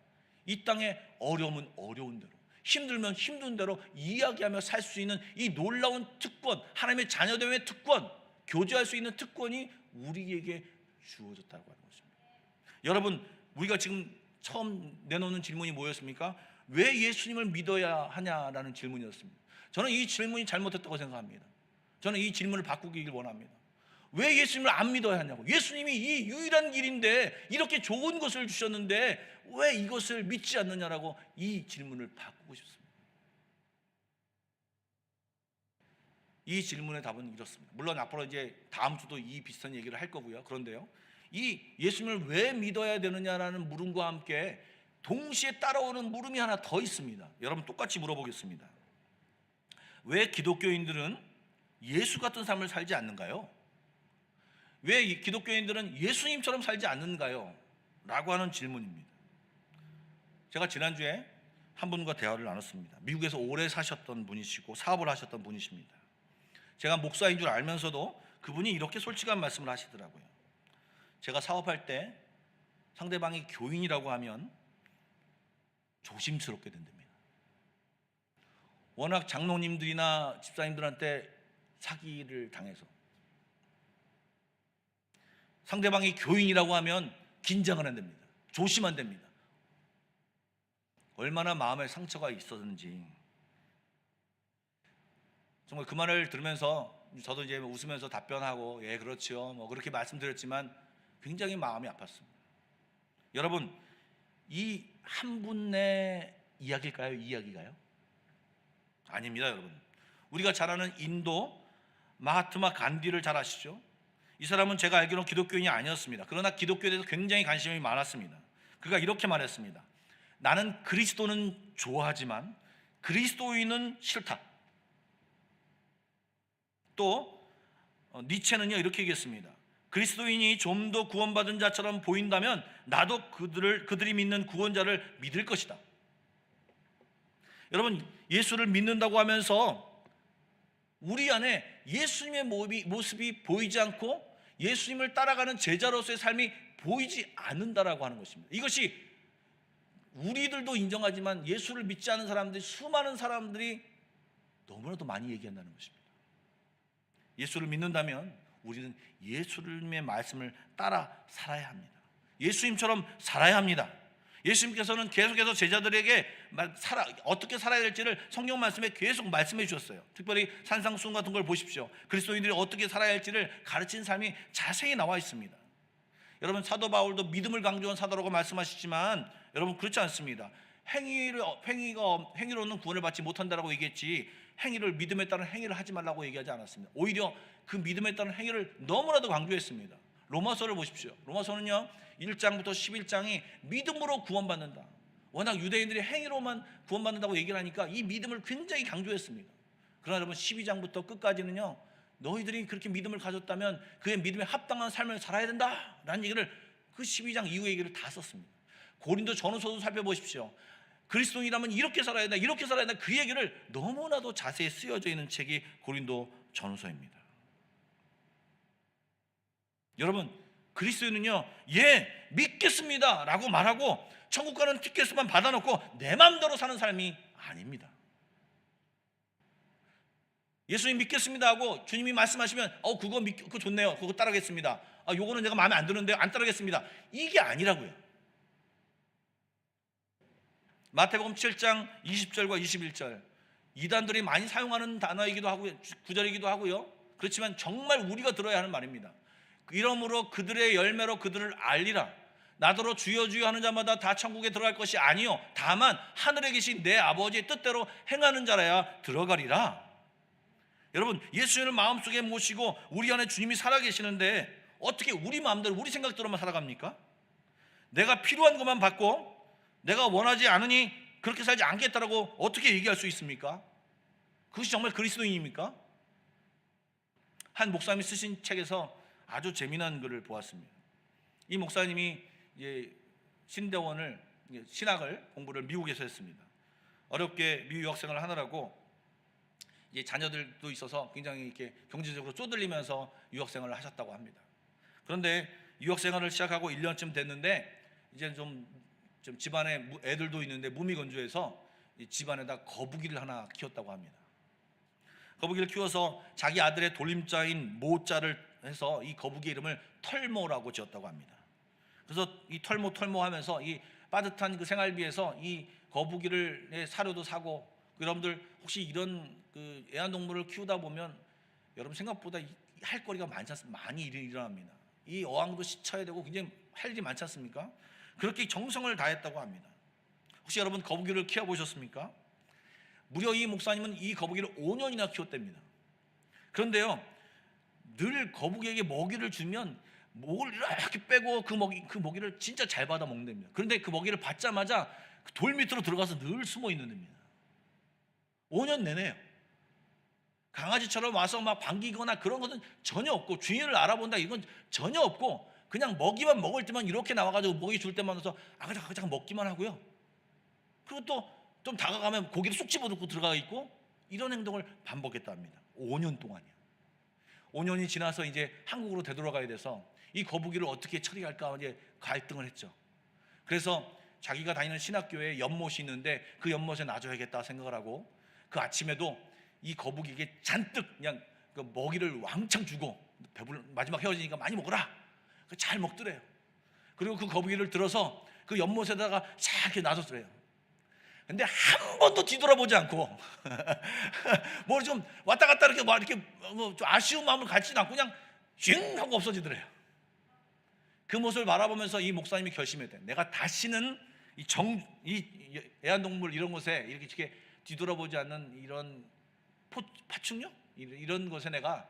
Speaker 1: 이 땅의 어려움은 어려운 대로, 힘들면 힘든 대로 이야기하며 살 수 있는 이 놀라운 특권, 하나님의 자녀됨의 특권, 교제할 수 있는 특권이 우리에게 주어졌다고 하는 것입니다. 여러분, 우리가 지금 처음 내놓는 질문이 뭐였습니까? 왜 예수님을 믿어야 하냐라는 질문이었습니다. 저는 이 질문이 잘못했다고 생각합니다. 저는 이 질문을 바꾸길 원합니다. 왜 예수님을 안 믿어야 하냐고. 예수님이 이 유일한 길인데, 이렇게 좋은 것을 주셨는데 왜 이것을 믿지 않느냐라고 이 질문을 바꾸고 싶습니다. 이 질문의 답은 이렇습니다. 물론 앞으로 이제 다음 주도 이 비슷한 얘기를 할 거고요. 그런데요, 이 예수님을 왜 믿어야 되느냐라는 물음과 함께 동시에 따라오는 물음이 하나 더 있습니다. 여러분, 똑같이 물어보겠습니다. 왜 기독교인들은 예수 같은 삶을 살지 않는가요? 왜 기독교인들은 예수님처럼 살지 않는가요? 라고 하는 질문입니다. 제가 지난주에 한 분과 대화를 나눴습니다. 미국에서 오래 사셨던 분이시고 사업을 하셨던 분이십니다. 제가 목사인 줄 알면서도 그분이 이렇게 솔직한 말씀을 하시더라고요. 제가 사업할 때 상대방이 교인이라고 하면 조심스럽게 된답니다. 워낙 장로님들이나 집사님들한테 사기를 당해서 상대방이 교인이라고 하면 긴장을 한답니다. 조심한답니다. 얼마나 마음에 상처가 있었는지. 정말 그 말을 들으면서 저도 이제 웃으면서 답변하고, 예, 그렇죠, 뭐 그렇게 말씀드렸지만 굉장히 마음이 아팠습니다. 여러분, 이 한 분의 이야기일까요? 이야기가요? 아닙니다, 여러분. 우리가 잘 아는 인도 마하트마 간디를 잘 아시죠? 이 사람은 제가 알기로는 기독교인이 아니었습니다. 그러나 기독교에 대해서 굉장히 관심이 많았습니다. 그가 이렇게 말했습니다. 나는 그리스도는 좋아하지만 그리스도인은 싫다. 또 니체는요, 이렇게 얘기했습니다. 그리스도인이 좀 더 구원받은 자처럼 보인다면 나도 그들이 믿는 구원자를 믿을 것이다. 여러분, 예수를 믿는다고 하면서 우리 안에 예수님의 모습이 보이지 않고 예수님을 따라가는 제자로서의 삶이 보이지 않는다라고 하는 것입니다. 이것이 우리들도 인정하지만 예수를 믿지 않은 사람들이, 수많은 사람들이 너무나도 많이 얘기한다는 것입니다. 예수를 믿는다면 우리는 예수님의 말씀을 따라 살아야 합니다. 예수님처럼 살아야 합니다. 예수님께서는 계속해서 제자들에게 어떻게 살아야 될지를 성경 말씀에 계속 말씀해 주셨어요. 특별히 산상수훈 같은 걸 보십시오. 그리스도인들이 어떻게 살아야 할지를 가르친 삶이 자세히 나와 있습니다. 여러분, 사도 바울도 믿음을 강조한 사도라고 말씀하시지만 여러분, 그렇지 않습니다. 행위로는 구원을 받지 못한다라고 얘기했지, 행위를, 믿음에 따른 행위를 하지 말라고 얘기하지 않았습니다. 오히려 그 믿음에 따른 행위를 너무나도 강조했습니다. 로마서를 보십시오. 로마서는요, 1장부터 11장이 믿음으로 구원받는다. 워낙 유대인들이 행위로만 구원받는다고 얘기를 하니까 이 믿음을 굉장히 강조했습니다. 그러나 여러분, 12장부터 끝까지는요, 너희들이 그렇게 믿음을 가졌다면 그의 믿음에 합당한 삶을 살아야 된다라는 얘기를, 그 12장 이후의 얘기를 다 썼습니다. 고린도 전후서도 살펴보십시오. 그리스도인이라면 이렇게 살아야 된다, 이렇게 살아야 된다, 그 얘기를 너무나도 자세히 쓰여져 있는 책이 고린도 전후서입니다. 여러분, 그리스도인은요, 예, 믿겠습니다 라고 말하고 천국 가는 티켓만 받아놓고 내 마음대로 사는 삶이 아닙니다. 예수님 믿겠습니다 하고 주님이 말씀하시면 그거 좋네요, 그거 따르겠습니다. 요거는 내가 마음에 안 드는데 안 따르겠습니다. 이게 아니라고요. 마태복음 7장 20절과 21절, 이단들이 많이 사용하는 단어이기도 하고요, 구절이기도 하고요. 그렇지만 정말 우리가 들어야 하는 말입니다. 이러므로 그들의 열매로 그들을 알리라. 나더러 주여 주여 하는 자마다 다 천국에 들어갈 것이 아니요 다만 하늘에 계신 내 아버지의 뜻대로 행하는 자라야 들어가리라. 여러분, 예수님을 마음속에 모시고 우리 안에 주님이 살아계시는데 어떻게 우리 마음대로, 우리 생각대로만 살아갑니까? 내가 필요한 것만 받고 내가 원하지 않으니 그렇게 살지 않겠다라고 어떻게 얘기할 수 있습니까? 그것이 정말 그리스도인입니까? 한 목사님이 쓰신 책에서 아주 재미난 글을 보았습니다. 이 목사님이 이제 신학을 공부를 미국에서 했습니다. 어렵게 미국 유학생활을 하느라고 이제 자녀들도 있어서 굉장히 이렇게 경제적으로 쪼들리면서 유학생활을 하셨다고 합니다. 그런데 유학생활을 시작하고 1년쯤 됐는데 이제 좀 집안에 애들도 있는데 무미건조해서 이 집안에다 거북이를 하나 키웠다고 합니다. 거북이를 키워서 자기 아들의 돌림자인 모자를 해서 이 거북이 이름을 털모라고 지었다고 합니다. 그래서 이 털모 하면서 이 빠듯한 그 생활비에서 이 거북이를 사료도 사고, 여러분들 혹시 이런 그 애완동물을 키우다 보면 여러분 생각보다 할 거리가 많이 일어납니다. 이 어항도 씻어야 되고 굉장히 할 일이 많지 않습니까? 그렇게 정성을 다했다고 합니다. 혹시 여러분 거북이를 키워보셨습니까? 무려 이 목사님은 이 거북이를 5년이나 키웠답니다. 그런데요, 늘 거북이에게 먹이를 주면 목을 이렇게 빼고 그 먹이를 진짜 잘 받아 먹는답니다. 그런데 그 먹이를 받자마자 돌 밑으로 들어가서 늘 숨어 있는 겁니다. 5년 내내요. 강아지처럼 와서 막 반기거나 그런 것은 전혀 없고, 주인을 알아본다 이건 전혀 없고, 그냥 먹이만 먹을 때만 이렇게 나와가지고 먹이 줄 때만 와서 아그작아그작 먹기만 하고요. 그리고 또 좀 다가가면 고기를 쏙 집어넣고 들어가 있고, 이런 행동을 반복했다 합니다. 5년 동안이요. 5년이 지나서 이제 한국으로 되돌아가야 돼서 이 거북이를 어떻게 처리할까 이제 갈등을 했죠. 그래서 자기가 다니는 신학교에 연못이 있는데 그 연못에 놔줘야겠다 생각을 하고, 그 아침에도 이 거북이에게 잔뜩 그냥 그 먹이를 왕창 주고, 마지막 헤어지니까 많이 먹어라, 잘 먹더래요. 그리고 그 거북이를 들어서 그 연못에다가 쫙 이렇게 놔뒀더래요. 근데 한 번도 뒤돌아보지 않고 뭐 좀 왔다 갔다 이렇게 좀 아쉬운 마음을 갖지는 않고 그냥 쉥 하고 없어지더래요. 그 모습을 바라보면서 이 목사님이 결심했대요. 내가 다시는 이 애완동물 이런 곳에 이렇게 뒤돌아보지 않는 이런 파충류 이런 것에 내가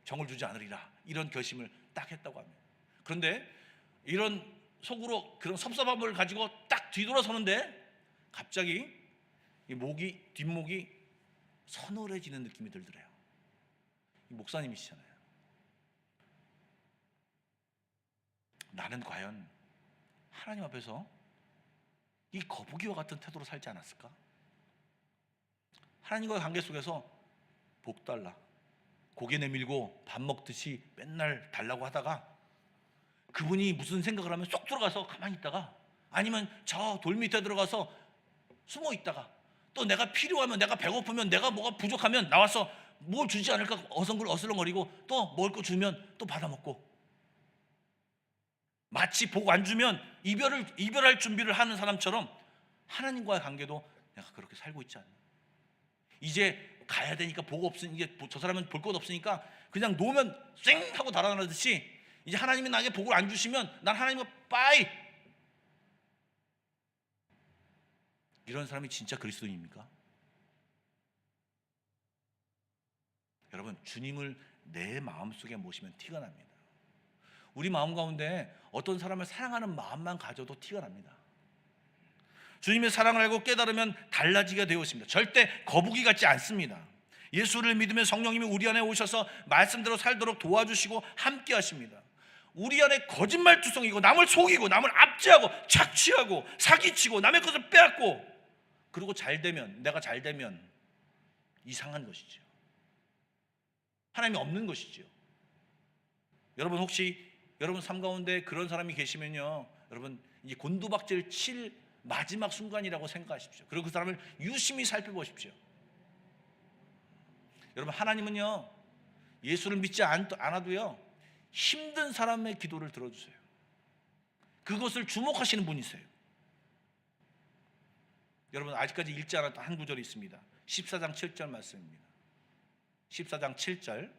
Speaker 1: 정을 주지 않으리라, 이런 결심을 딱 했다고 합니다. 그런데 이런 속으로 그런 섭섭함을 가지고 딱 뒤돌아서는데 갑자기 이 뒷목이 서늘해지는 느낌이 들더래요. 이 목사님이시잖아요. 나는 과연 하나님 앞에서 이 거북이와 같은 태도로 살지 않았을까? 하나님과의 관계 속에서 복 달라, 고개 내밀고 밥 먹듯이 맨날 달라고 하다가 그분이 무슨 생각을 하면 쏙 들어가서 가만히 있다가, 아니면 저 돌 밑에 들어가서 숨어 있다가, 또 내가 필요하면, 내가 배고프면, 내가 뭐가 부족하면 나와서 뭘 주지 않을까 어슬렁거리고, 또 먹을 거 주면 또 받아먹고, 마치 복 안 주면 이별할 준비를 하는 사람처럼 하나님과의 관계도 내가 그렇게 살고 있지 않나. 이제 가야 되니까 복 없으니, 이제 저 사람은 볼 것 없으니까 그냥 놓으면 쌩 하고 달아나듯이, 이제 하나님이 나에게 복을 안 주시면 난 하나님과 빠이, 이런 사람이 진짜 그리스도인입니까? 여러분, 주님을 내 마음속에 모시면 티가 납니다. 우리 마음 가운데 어떤 사람을 사랑하는 마음만 가져도 티가 납니다. 주님의 사랑을 알고 깨달으면 달라지게 되어 있습니다. 절대 거북이 같지 않습니다. 예수를 믿으면 성령님이 우리 안에 오셔서 말씀대로 살도록 도와주시고 함께 하십니다. 우리 안에 거짓말투성이고, 남을 속이고, 남을 압제하고, 착취하고, 사기치고, 남의 것을 빼앗고, 그리고 내가 잘 되면 이상한 것이죠. 하나님이 없는 것이죠. 여러분, 혹시 여러분 삶 가운데 그런 사람이 계시면요, 여러분 이제 곤두박질 칠 마지막 순간이라고 생각하십시오. 그리고 그 사람을 유심히 살펴보십시오. 여러분, 하나님은요, 예수를 믿지 않아도요, 힘든 사람의 기도를 들어주세요. 그것을 주목하시는 분이세요. 여러분, 아직까지 읽지 않았던 한 구절이 있습니다. 14장 7절 말씀입니다. 14장 7절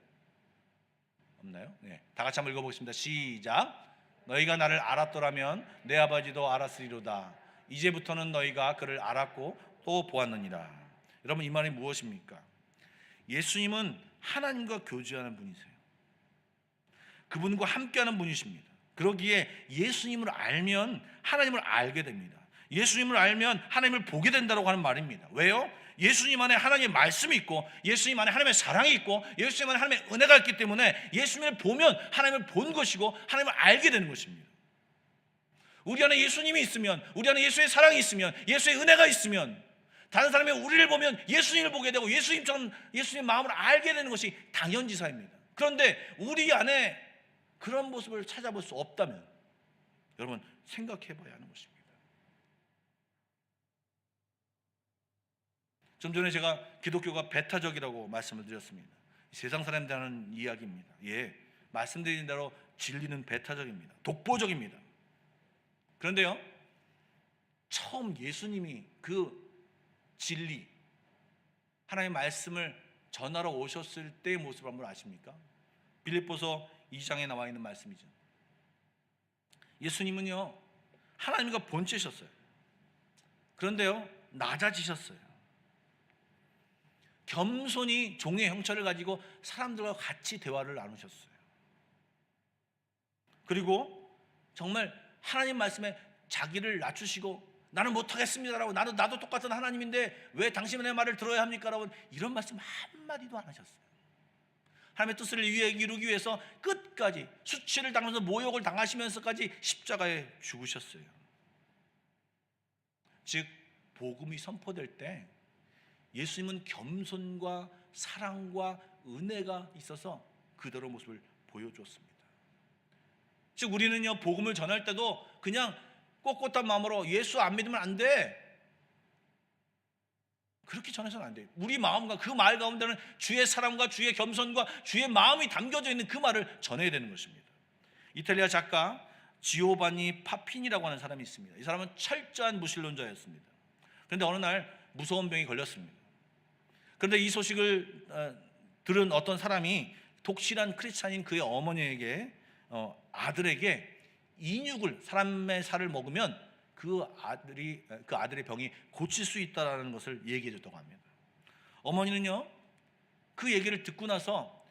Speaker 1: 없나요? 네, 다 같이 한번 읽어보겠습니다. 시작. 너희가 나를 알았더라면 내 아버지도 알았으리로다. 이제부터는 너희가 그를 알았고 또 보았느니라. 여러분, 이 말이 무엇입니까? 예수님은 하나님과 교제하는 분이세요. 그분과 함께하는 분이십니다. 그러기에 예수님을 알면 하나님을 알게 됩니다. 예수님을 알면 하나님을 보게 된다고 하는 말입니다. 왜요? 예수님 안에 하나님의 말씀이 있고, 예수님 안에 하나님의 사랑이 있고, 예수님 안에 하나님의 은혜가 있기 때문에 예수님을 보면 하나님을 본 것이고 하나님을 알게 되는 것입니다. 우리 안에 예수님이 있으면, 우리 안에 예수의 사랑이 있으면, 예수의 은혜가 있으면, 다른 사람이 우리를 보면 예수님을 보게 되고 예수님처럼 예수님의 마음을 알게 되는 것이 당연지사입니다. 그런데 우리 안에 그런 모습을 찾아볼 수 없다면 여러분, 생각해 봐야 하는 것입니다. 좀 전에 제가 기독교가 배타적이라고 말씀을 드렸습니다. 세상 사람들이 하는 이야기입니다. 예, 말씀드린 대로 진리는 배타적입니다. 독보적입니다. 그런데요, 처음 예수님이 그 진리, 하나님의 말씀을 전하러 오셨을 때의 모습을 한번 아십니까? 빌립보서 2장에 나와 있는 말씀이죠. 예수님은요, 하나님과 본체셨어요. 그런데요, 낮아지셨어요. 겸손히 종의 형체를 가지고 사람들과 같이 대화를 나누셨어요. 그리고 정말 하나님 말씀에 자기를 낮추시고, 나는 못하겠습니다라고, 나도 똑같은 하나님인데 왜 당신의 말을 들어야 합니까? 라고 이런 말씀 한마디도 안 하셨어요. 하나님의 뜻을 이루기 위해서 끝까지 수치를 당하면서 모욕을 당하시면서까지 십자가에 죽으셨어요. 즉 복음이 선포될 때 예수님은 겸손과 사랑과 은혜가 있어서 그대로 모습을 보여주었습니다. 즉 우리는요, 복음을 전할 때도 그냥 꼿꼿한 마음으로 예수 안 믿으면 안 돼, 그렇게 전해서는 안 돼요. 우리 마음과 그 말 가운데는 주의 사랑과 주의 겸손과 주의 마음이 담겨져 있는 그 말을 전해야 되는 것입니다. 이탈리아 작가 지오바니 파피니라고 하는 사람이 있습니다. 이 사람은 철저한 무신론자였습니다. 그런데 어느 날 무서운 병이 걸렸습니다. 그런데 이 소식을 들은 어떤 사람이 독실한 크리스찬인 그의 어머니에게, 아들에게 인육을, 사람의 살을 먹으면 그 아들의 병이 고칠 수 있다라는 것을 얘기해 줬다고 합니다. 어머니는요, 그 얘기를 듣고 나서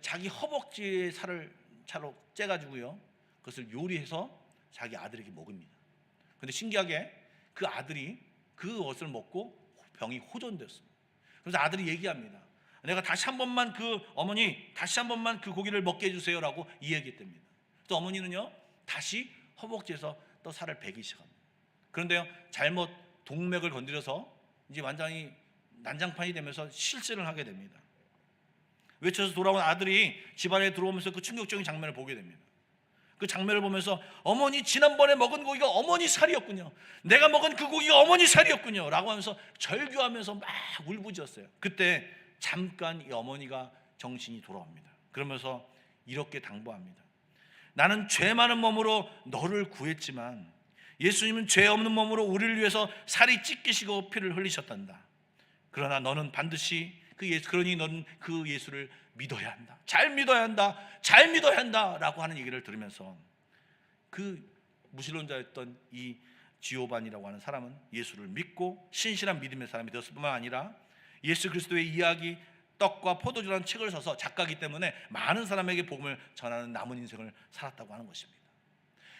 Speaker 1: 자기 허벅지의 살을 차로 째가지고요, 그것을 요리해서 자기 아들에게 먹입니다. 그런데 신기하게 그 아들이 그것을 먹고 병이 호전되었습니다. 그래서 아들이 얘기합니다. 내가 다시 한 번만 어머니 다시 한 번만 그 고기를 먹게 해주세요라고 이야기했답니다. 또 어머니는요, 다시 허벅지에서 또 살을 베기 시작합니다. 그런데요, 잘못 동맥을 건드려서 이제 완전히 난장판이 되면서 실신을 하게 됩니다. 외쳐서 돌아온 아들이 집안에 들어오면서 그 충격적인 장면을 보게 됩니다. 그 장면을 보면서 어머니, 지난번에 먹은 고기가 어머니 살이었군요. 내가 먹은 그 고기가 어머니 살이었군요. 라고 하면서 절규하면서 막 울부짖었어요. 그때 잠깐 이 어머니가 정신이 돌아옵니다. 그러면서 이렇게 당부합니다. 나는 죄 많은 몸으로 너를 구했지만 예수님은 죄 없는 몸으로 우리를 위해서 살이 찢기시고 피를 흘리셨단다. 그러나 너는 반드시 그러니 너는 그 예수를 믿어야 한다. 잘 믿어야 한다. 잘 믿어야 한다. 라고 하는 얘기를 들으면서 그 무신론자였던 이 지오반이라고 하는 사람은 예수를 믿고 신실한 믿음의 사람이 되었을 뿐만 아니라 예수 그리스도의 이야기, 떡과 포도주라는 책을 써서 작가이기 때문에 많은 사람에게 복음을 전하는 남은 인생을 살았다고 하는 것입니다.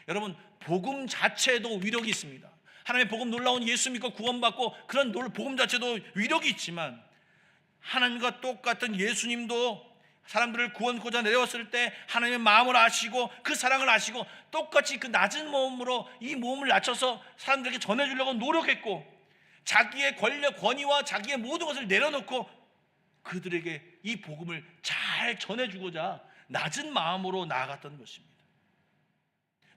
Speaker 1: 여러분, 복음 자체에도 위력이 있습니다. 하나님의 복음, 놀라운 예수 믿고 구원받고 그런 복음 자체도 위력이 있지만 하나님과 똑같은 예수님도 사람들을 구원코자 내려왔을 때 하나님의 마음을 아시고 그 사랑을 아시고 똑같이 그 낮은 몸으로 이 몸을 낮춰서 사람들에게 전해주려고 노력했고, 자기의 권력, 권위와 자기의 모든 것을 내려놓고 그들에게 이 복음을 잘 전해주고자 낮은 마음으로 나아갔던 것입니다.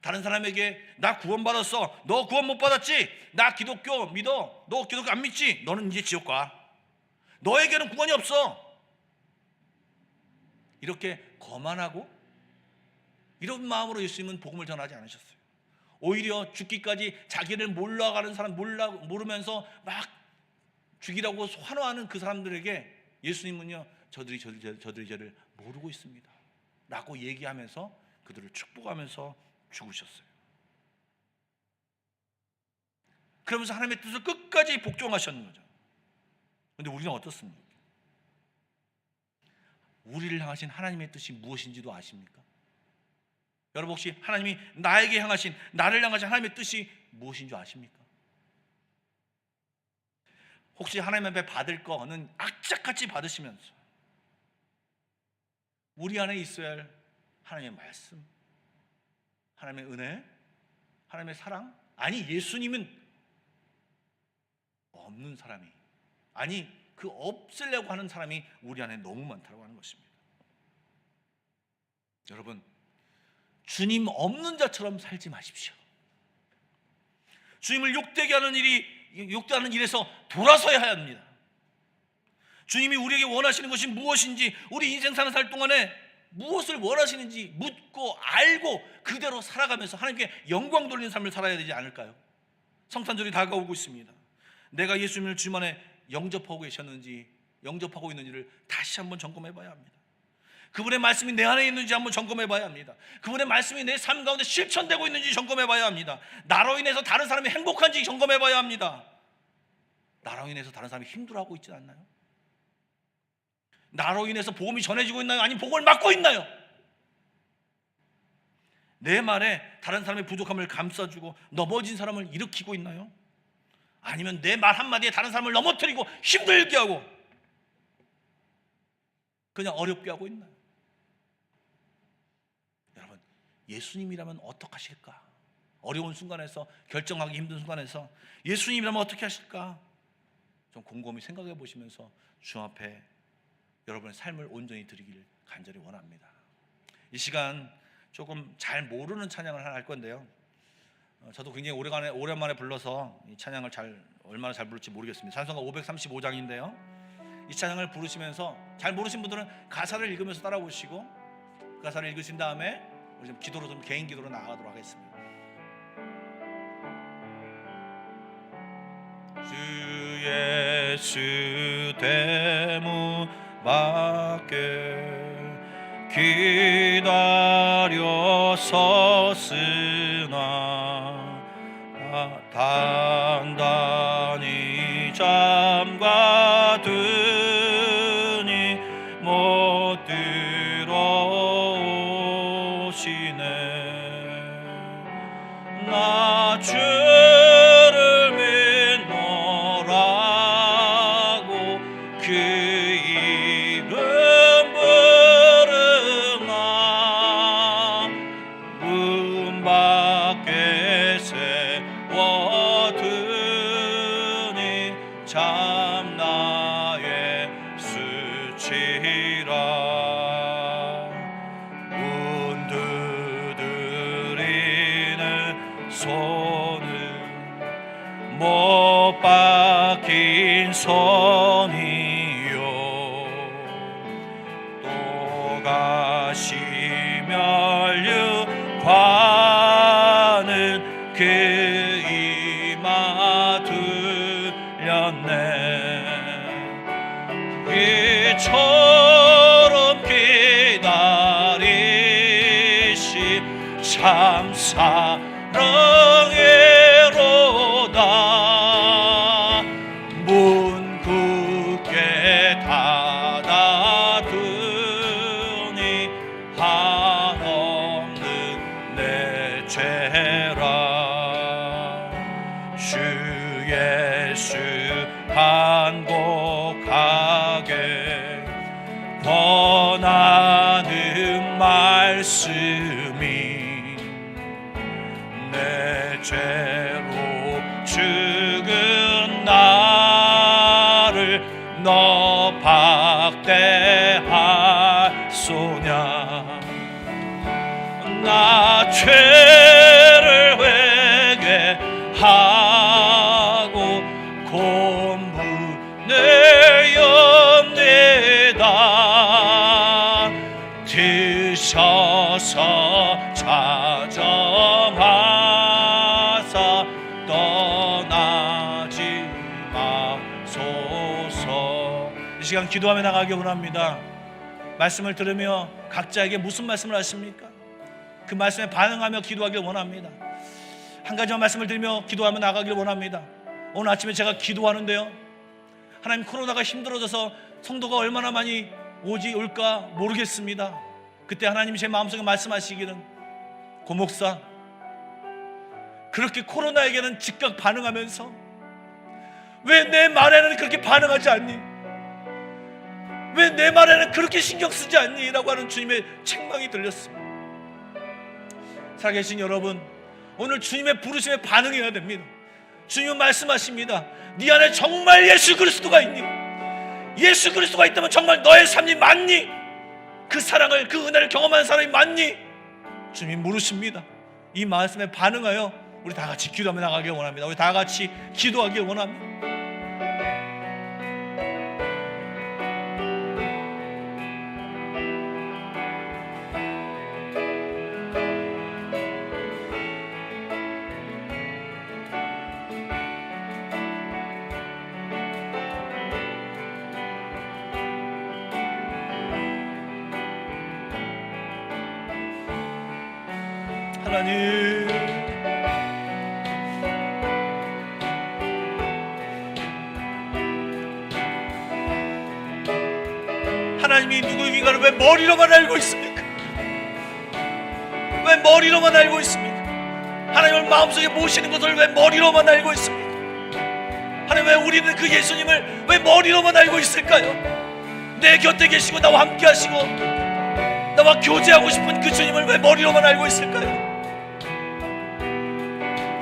Speaker 1: 다른 사람에게 나 구원받았어, 너 구원 못 받았지, 나 기독교 믿어, 너 기독교 안 믿지, 너는 이제 지옥 가, 너에게는 구원이 없어, 이렇게 거만하고 이런 마음으로 예수님은 복음을 전하지 않으셨어요. 오히려 죽기까지 자기를 몰라가는 사람, 모르면서 막 죽이라고 환호하는 그 사람들에게 예수님은요, 저들이 죄를 모르고 있습니다 라고 얘기하면서 그들을 축복하면서 죽으셨어요. 그러면서 하나님의 뜻을 끝까지 복종하셨는 거죠. 그런데 우리는 어떻습니까? 우리를 향하신 하나님의 뜻이 무엇인지도 아십니까? 여러분, 혹시 하나님이 나에게 향하신, 나를 향하신 하나님의 뜻이 무엇인 줄 아십니까? 혹시 하나님 앞에 받을 거는 악착같이 받으시면서 우리 안에 있어야 할 하나님의 말씀, 하나님의 은혜, 하나님의 사랑, 아니 예수님은 없는 사람이, 아니 그 없으려고 하는 사람이 우리 안에 너무 많다고 하는 것입니다. 여러분, 주님 없는 자처럼 살지 마십시오. 주님을 욕되게 하는 일에서 돌아서야 합니다. 주님이 우리에게 원하시는 것이 무엇인지, 우리 인생 사는 살 동안에 무엇을 원하시는지 묻고 알고 그대로 살아가면서 하나님께 영광 돌리는 삶을 살아야 되지 않을까요? 성탄절이 다가오고 있습니다. 내가 예수님을 주님 안에 영접하고 계셨는지, 영접하고 있는지를 다시 한번 점검해 봐야 합니다. 그분의 말씀이 내 안에 있는지 한번 점검해 봐야 합니다. 그분의 말씀이 내 삶 가운데 실천되고 있는지 점검해 봐야 합니다. 나로 인해서 다른 사람이 행복한지 점검해 봐야 합니다. 나로 인해서 다른 사람이 힘들어하고 있지 않나요? 나로 인해서 복음이 전해지고 있나요? 아니면 복음을 막고 있나요? 내 말에 다른 사람의 부족함을 감싸주고 넘어진 사람을 일으키고 있나요? 아니면 내 말 한마디에 다른 사람을 넘어뜨리고 힘들게 하고 그냥 어렵게 하고 있나요? 여러분, 예수님이라면 어떻게 하실까? 어려운 순간에서, 결정하기 힘든 순간에서 예수님이라면 어떻게 하실까? 좀 곰곰이 생각해 보시면서 주 앞에 여러분의 삶을 온전히 드리기를 간절히 원합니다. 이 시간 조금 잘 모르는 찬양을 하나 할 건데요, 저도 굉장히 오랜만에 불러서 이 찬양을 얼마나 잘 부를지 모르겠습니다. 찬송가 535장인데요 이 찬양을 부르시면서 잘 모르신 분들은 가사를 읽으면서 따라 보시고, 가사를 읽으신 다음에 우리 좀 기도로, 좀 개인 기도로 나아가도록 하겠습니다. 주 예수 대문 밖에 기다려 섰으나 단단히 잠가두니 못 들어오시네. 나 주를 믿노라고 그 이름 부르나 문 밖에 세워두니 참 나의 수치라. 문 두드리는 손을 못 박힌 손이요 또 가시 멸류관은 그 이마 둘렸네. 이처럼 기다리시 참 사랑이로다. 문 굳게 닫아두니 한없는 내 죄라. 주 예수 반복하게 권하는 말씀이 내 죄로 죽은 나를 너 박대하소냐. 나 죄를 회개하고 고문을 엽니다. 드셔서 자정하사 떠나지 마소서. 이 시간 기도하며 나가기 원합니다. 말씀을 들으며 각자에게 무슨 말씀을 하십니까? 그 말씀에 반응하며 기도하길 원합니다. 한 가지만 말씀을 드리며 기도하며 나가길 원합니다. 오늘 아침에 제가 기도하는데요, 하나님, 코로나가 힘들어져서 성도가 얼마나 많이 올까 모르겠습니다. 그때 하나님이 제 마음속에 말씀하시기는, 고 목사, 그렇게 코로나에게는 즉각 반응하면서 왜 내 말에는 그렇게 반응하지 않니? 왜 내 말에는 그렇게 신경 쓰지 않니? 라고 하는 주님의 책망이 들렸습니다. 살아계신 여러분, 오늘 주님의 부르심에 반응해야 됩니다. 주님은 말씀하십니다. 네 안에 정말 예수 그리스도가 있니? 예수 그리스도가 있다면 정말 너의 삶이 맞니? 그 사랑을, 그 은혜를 경험한 사람이 맞니? 주님이 물으십니다. 이 말씀에 반응하여 우리 다 같이 기도하며 나가길 원합니다. 우리 다 같이 기도하길 원합니다. 하나님, 하나님이 누구인가를 왜 머리로만 알고 있습니까? 왜 머리로만 알고 있습니까? 하나님을 마음속에 모시는 것을 왜 머리로만 알고 있습니까? 하나님, 왜 우리는 그 예수님을 왜 머리로만 알고 있을까요? 내 곁에 계시고 나와 함께 하시고 나와 교제하고 싶은 그 주님을 왜 머리로만 알고 있을까요?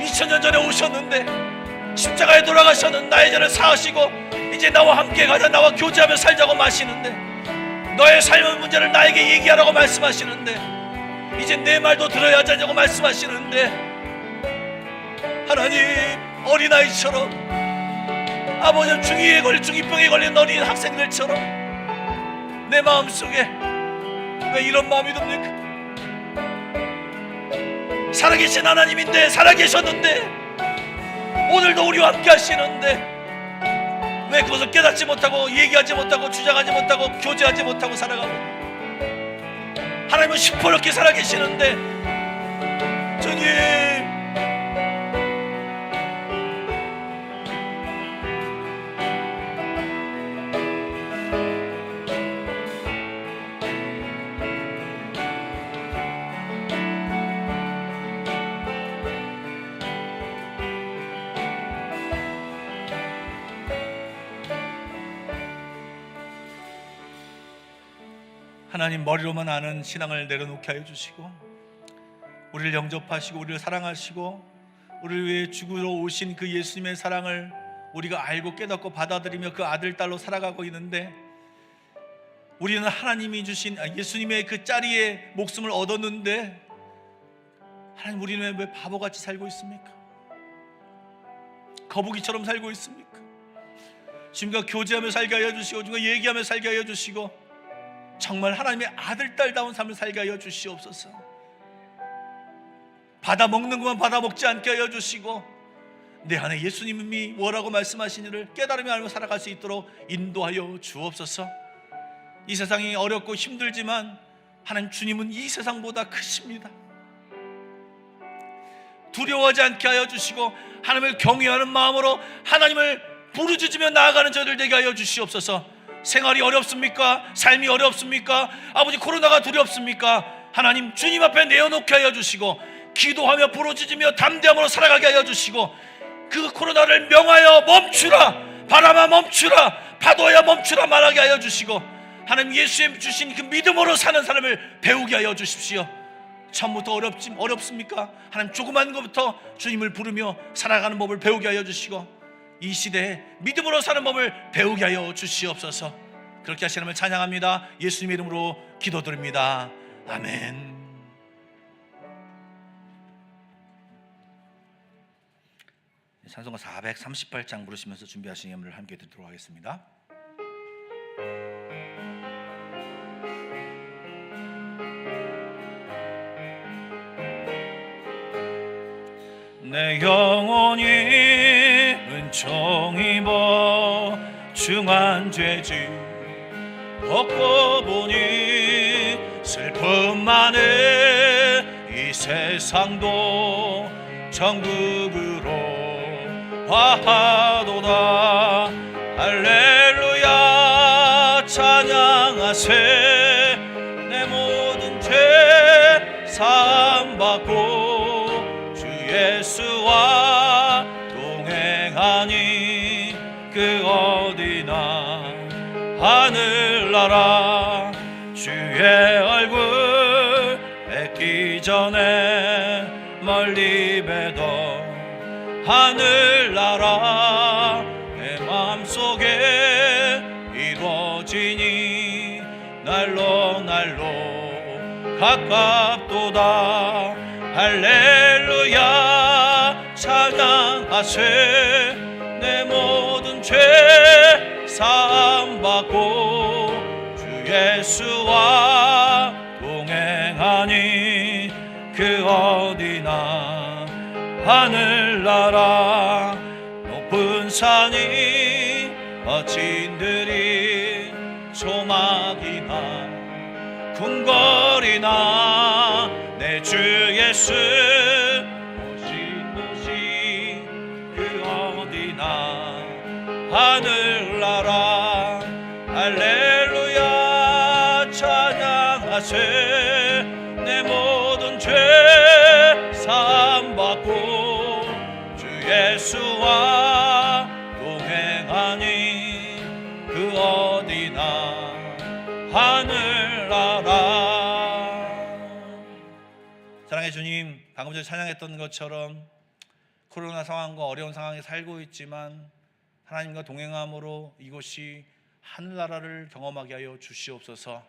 Speaker 1: 2000년 전에 오셨는데 십자가에 돌아가셨는 나의 죄를 사하시고 이제 나와 함께 가자, 나와 교제하며 살자고 마시는데, 너의 삶의 문제를 나에게 얘기하라고 말씀하시는데, 이제 내 말도 들어야 하자고 말씀하시는데, 하나님, 어린아이처럼, 아버지 중2병에 걸린 어린 학생들처럼 내 마음속에 왜 이런 마음이 듭니까? 살아계신 하나님인데, 살아계셨는데 오늘도 우리와 함께 하시는데 왜 그것을 깨닫지 못하고 얘기하지 못하고 주장하지 못하고 교제하지 못하고 살아가고, 하나님은 시퍼렇게 살아계시는데 주님, 하나님, 머리로만 아는 신앙을 내려놓게 하여 주시고 우리를 영접하시고 우리를 사랑하시고 우리를 위해 죽으러 오신 그 예수님의 사랑을 우리가 알고 깨닫고 받아들이며 그 아들, 딸로 살아가고 있는데, 우리는 하나님이 주신 예수님의 그 자리에 목숨을 얻었는데, 하나님, 우리는 왜 바보같이 살고 있습니까? 거북이처럼 살고 있습니까? 주님과 교제하며 살게 하여 주시고 주님과 얘기하며 살게 하여 주시고 정말 하나님의 아들, 딸다운 삶을 살게 하여 주시옵소서. 받아먹는 것만 받아먹지 않게 하여 주시고 내 안에 예수님이 뭐라고 말씀하시니를 깨달으며 알고 살아갈 수 있도록 인도하여 주옵소서. 이 세상이 어렵고 힘들지만 하나님, 주님은 이 세상보다 크십니다. 두려워하지 않게 하여 주시고 하나님을 경외하는 마음으로 하나님을 부르짖으며 나아가는 저들 되게 하여 주시옵소서. 생활이 어렵습니까? 삶이 어렵습니까? 아버지, 코로나가 두렵습니까? 하나님, 주님 앞에 내어놓게 하여 주시고 기도하며 부르짖으며 담대함으로 살아가게 하여 주시고 그 코로나를 명하여 멈추라, 바람아 멈추라, 파도야 멈추라 말하게 하여 주시고 하나님, 예수님 주신 그 믿음으로 사는 사람을 배우게 하여 주십시오. 처음부터 어렵습니까? 하나님, 조그만 것부터 주님을 부르며 살아가는 법을 배우게 하여 주시고 이 시대에 믿음으로 사는 법을 배우게 하여 주시옵소서. 그렇게 하시는 찬양합니다. 예수님의 이름으로 기도드립니다. 아멘. 찬송가 438장 부르시면서 준비하신 예물을 함께 듣도록 하겠습니다. 내 영혼이 은총 입어 중한 죄짐 벗고 보니 슬픔 많은 이 세상도 천국으로 화하도다. 할렐루야 찬양하세. 내 모든 죄 사함받고 주 예수와 동행하니 그 어디나 하늘나라. 주의 얼굴 뵙기 전에 멀리 뵈던 하늘나라 내 마음속에 이루어지니 날로 날로 가깝도다. 할렐루야 찬양하세. 내 모든 죄 사함받고 주 예수와 동행하니 그 어디나 하늘나라. 높은 산이 거친 들이 조막이나 궁궐이나 내 주 예수 오신 곳이 그 어디나 하늘나라 할렐루야 찬양하세 내 모든 죄 사함받고 주 예수와 동행하니 그 어디나 하늘나라. 사랑의 주님, 방금 전에 찬양했던 것처럼 코로나 상황과 어려운 상황에 살고 있지만 하나님과 동행함으로 이곳이 하늘나라를 경험하게 하여 주시옵소서.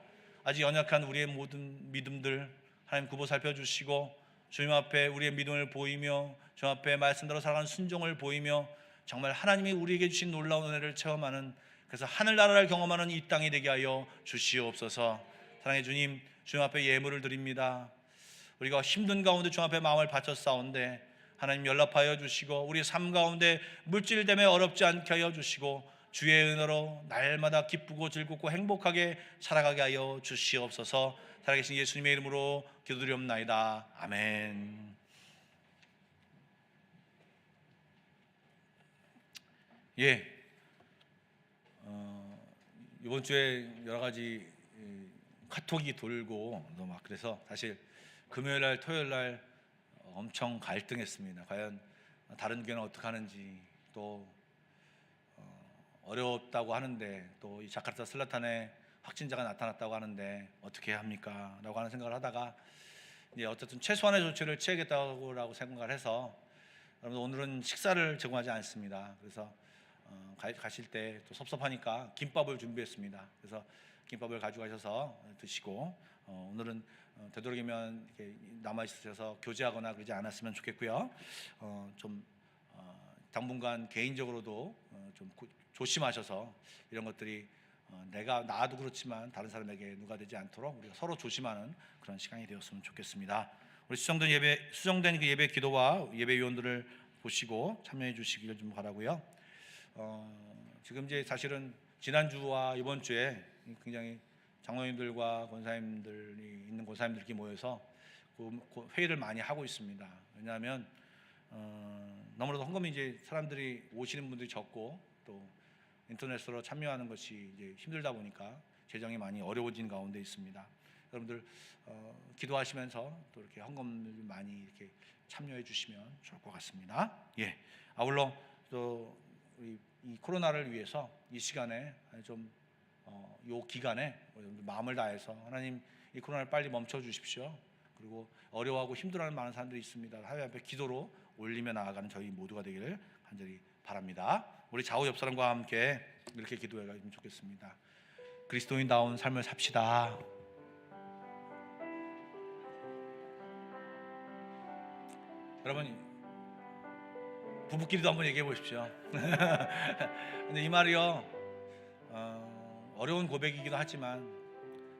Speaker 1: 아직 연약한 우리의 모든 믿음들 하나님 굽어 살펴주시고 주님 앞에 우리의 믿음을 보이며 주님 앞에 말씀대로 살아가는 순종을 보이며 정말 하나님이 우리에게 주신 놀라운 은혜를 체험하는, 그래서 하늘나라를 경험하는 이 땅이 되게 하여 주시옵소서. 사랑의 주님, 주님 앞에 예물을 드립니다. 우리가 힘든 가운데 주님 앞에 마음을 바쳐 싸운데 하나님 연락하여 주시고 우리의 삶 가운데 물질 때문에 어렵지 않게 하여 주시고 주의 은혜로 날마다 기쁘고 즐겁고 행복하게 살아가게 하여 주시옵소서. 살아계신 예수님의 이름으로 기도드리옵나이다. 아멘. 예, 이번 주에 여러 가지 카톡이 돌고 막 그래서 사실 금요일 날 토요일 날 엄청 갈등했습니다. 과연 다른 교회는 어떻게 하는지, 또 어렵다고 하는데 또 이 자카르타 슬라탄에 확진자가 나타났다고 하는데 어떻게 합니까? 라고 하는 생각을 하다가 이제 어쨌든 최소한의 조치를 취하겠다고 생각을 해서 여러분 오늘은 식사를 제공하지 않습니다. 그래서 가실 때 또 섭섭하니까 김밥을 준비했습니다. 그래서 김밥을 가져가셔서 드시고 오늘은 되도록이면 이렇게 남아 있으셔서 교제하거나 그러지 않았으면 좋겠고요. 좀 당분간 개인적으로도 좀 조심하셔서 이런 것들이 나도 그렇지만 다른 사람에게 누가 되지 않도록 우리가 서로 조심하는 그런 시간이 되었으면 좋겠습니다. 우리 수정된 그 예배 기도와 예배 위원들을 보시고 참여해 주시기를 좀 바라고요. 지금 이제 사실은 지난주와 이번 주에 굉장히 장로님들과 권사님들이 있는 권사님들이 이렇게 모여서 회의를 많이 하고 있습니다. 왜냐하면 너무나도 헌금이 이제 사람들이 오시는 분들이 적고 또 인터넷으로 참여하는 것이 이제 힘들다 보니까 재정이 많이 어려워진 가운데 있습니다. 여러분들 기도하시면서 또 이렇게 헌금을 많이 이렇게 참여해 주시면 좋을 것 같습니다. 예, 아울러 또 우리 이 코로나를 위해서 이 시간에 좀 요 기간에 마음을 다해서 하나님 이 코로나를 빨리 멈춰 주십시오. 그리고 어려워하고 힘들어하는 많은 사람들이 있습니다. 하나님 앞에 기도로 올리며 나아가는 저희 모두가 되기를 간절히 바랍니다. 우리 좌우 옆 사람과 함께 이렇게 기도해가면 좋겠습니다. 그리스도인다운 삶을 삽시다. 여러분 부부끼리도 한번 얘기해 보십시오. 근데 이 말이요 어려운 고백이기도 하지만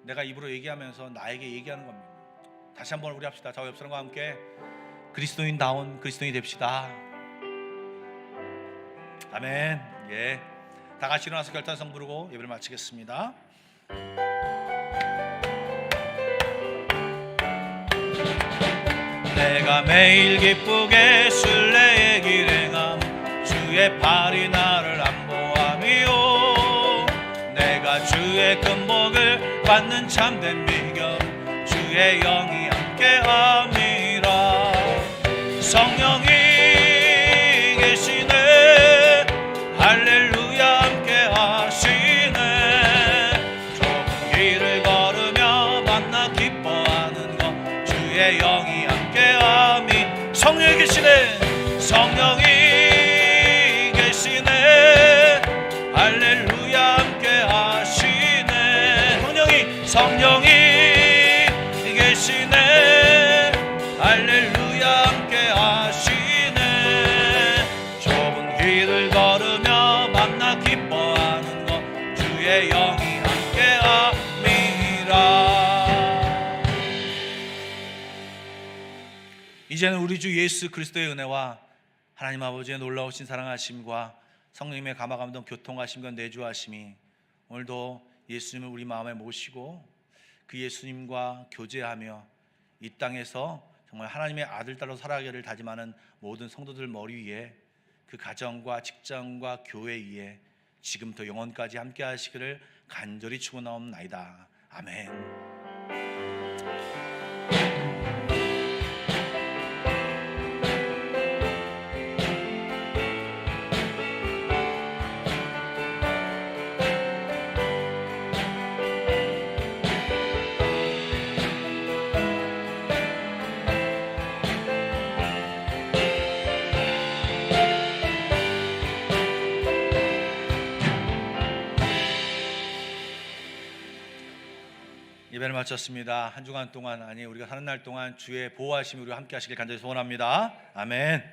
Speaker 1: 내가 입으로 얘기하면서 나에게 얘기하는 겁니다. 다시 한번 우리 합시다. 좌우 옆 사람과 함께 그리스도인다운 그리스도인이 됩시다. 아멘. 예, 다 같이 일어나서 결단성 부르고 예배를 마치겠습니다. 내가 매일 기쁘게 순례의 길 행함 주의 팔이 나를 안보함이요 내가 주의 금복을 받는 참된 비결 주의 영이 함께함이라 성령이 계시네 할렐루야 함께하시네 좁은 길을 걸으며 만나 기뻐하는 것 주의 영이 함께함이 성령이 계시네 성령이 계시네 할렐루야 함께하시네 성령이 계시네 할렐루야 함께하시네 좁은 길을 걸으며 만나 기뻐하는 것 주의 영이 함께함이라. 이제는 우리 주 예수 그리스도의 은혜와 하나님 아버지의 놀라우신 사랑하심과 성령님의 감화감동 교통하심과 내주하심이 오늘도 예수님을 우리 마음에 모시고 그 예수님과 교제하며 이 땅에서 정말 하나님의 아들 딸로 살아가기를 다짐하는 모든 성도들 머리 위에 그 가정과 직장과 교회 위에 지금부터 영원까지 함께 하시기를 간절히 축원하옵나이다. 아멘. 예배를 마쳤습니다. 한 주간 동안 우리가 사는 날 동안 주의 보호하심이 우리와 함께 하시길 간절히 소원합니다. 아멘.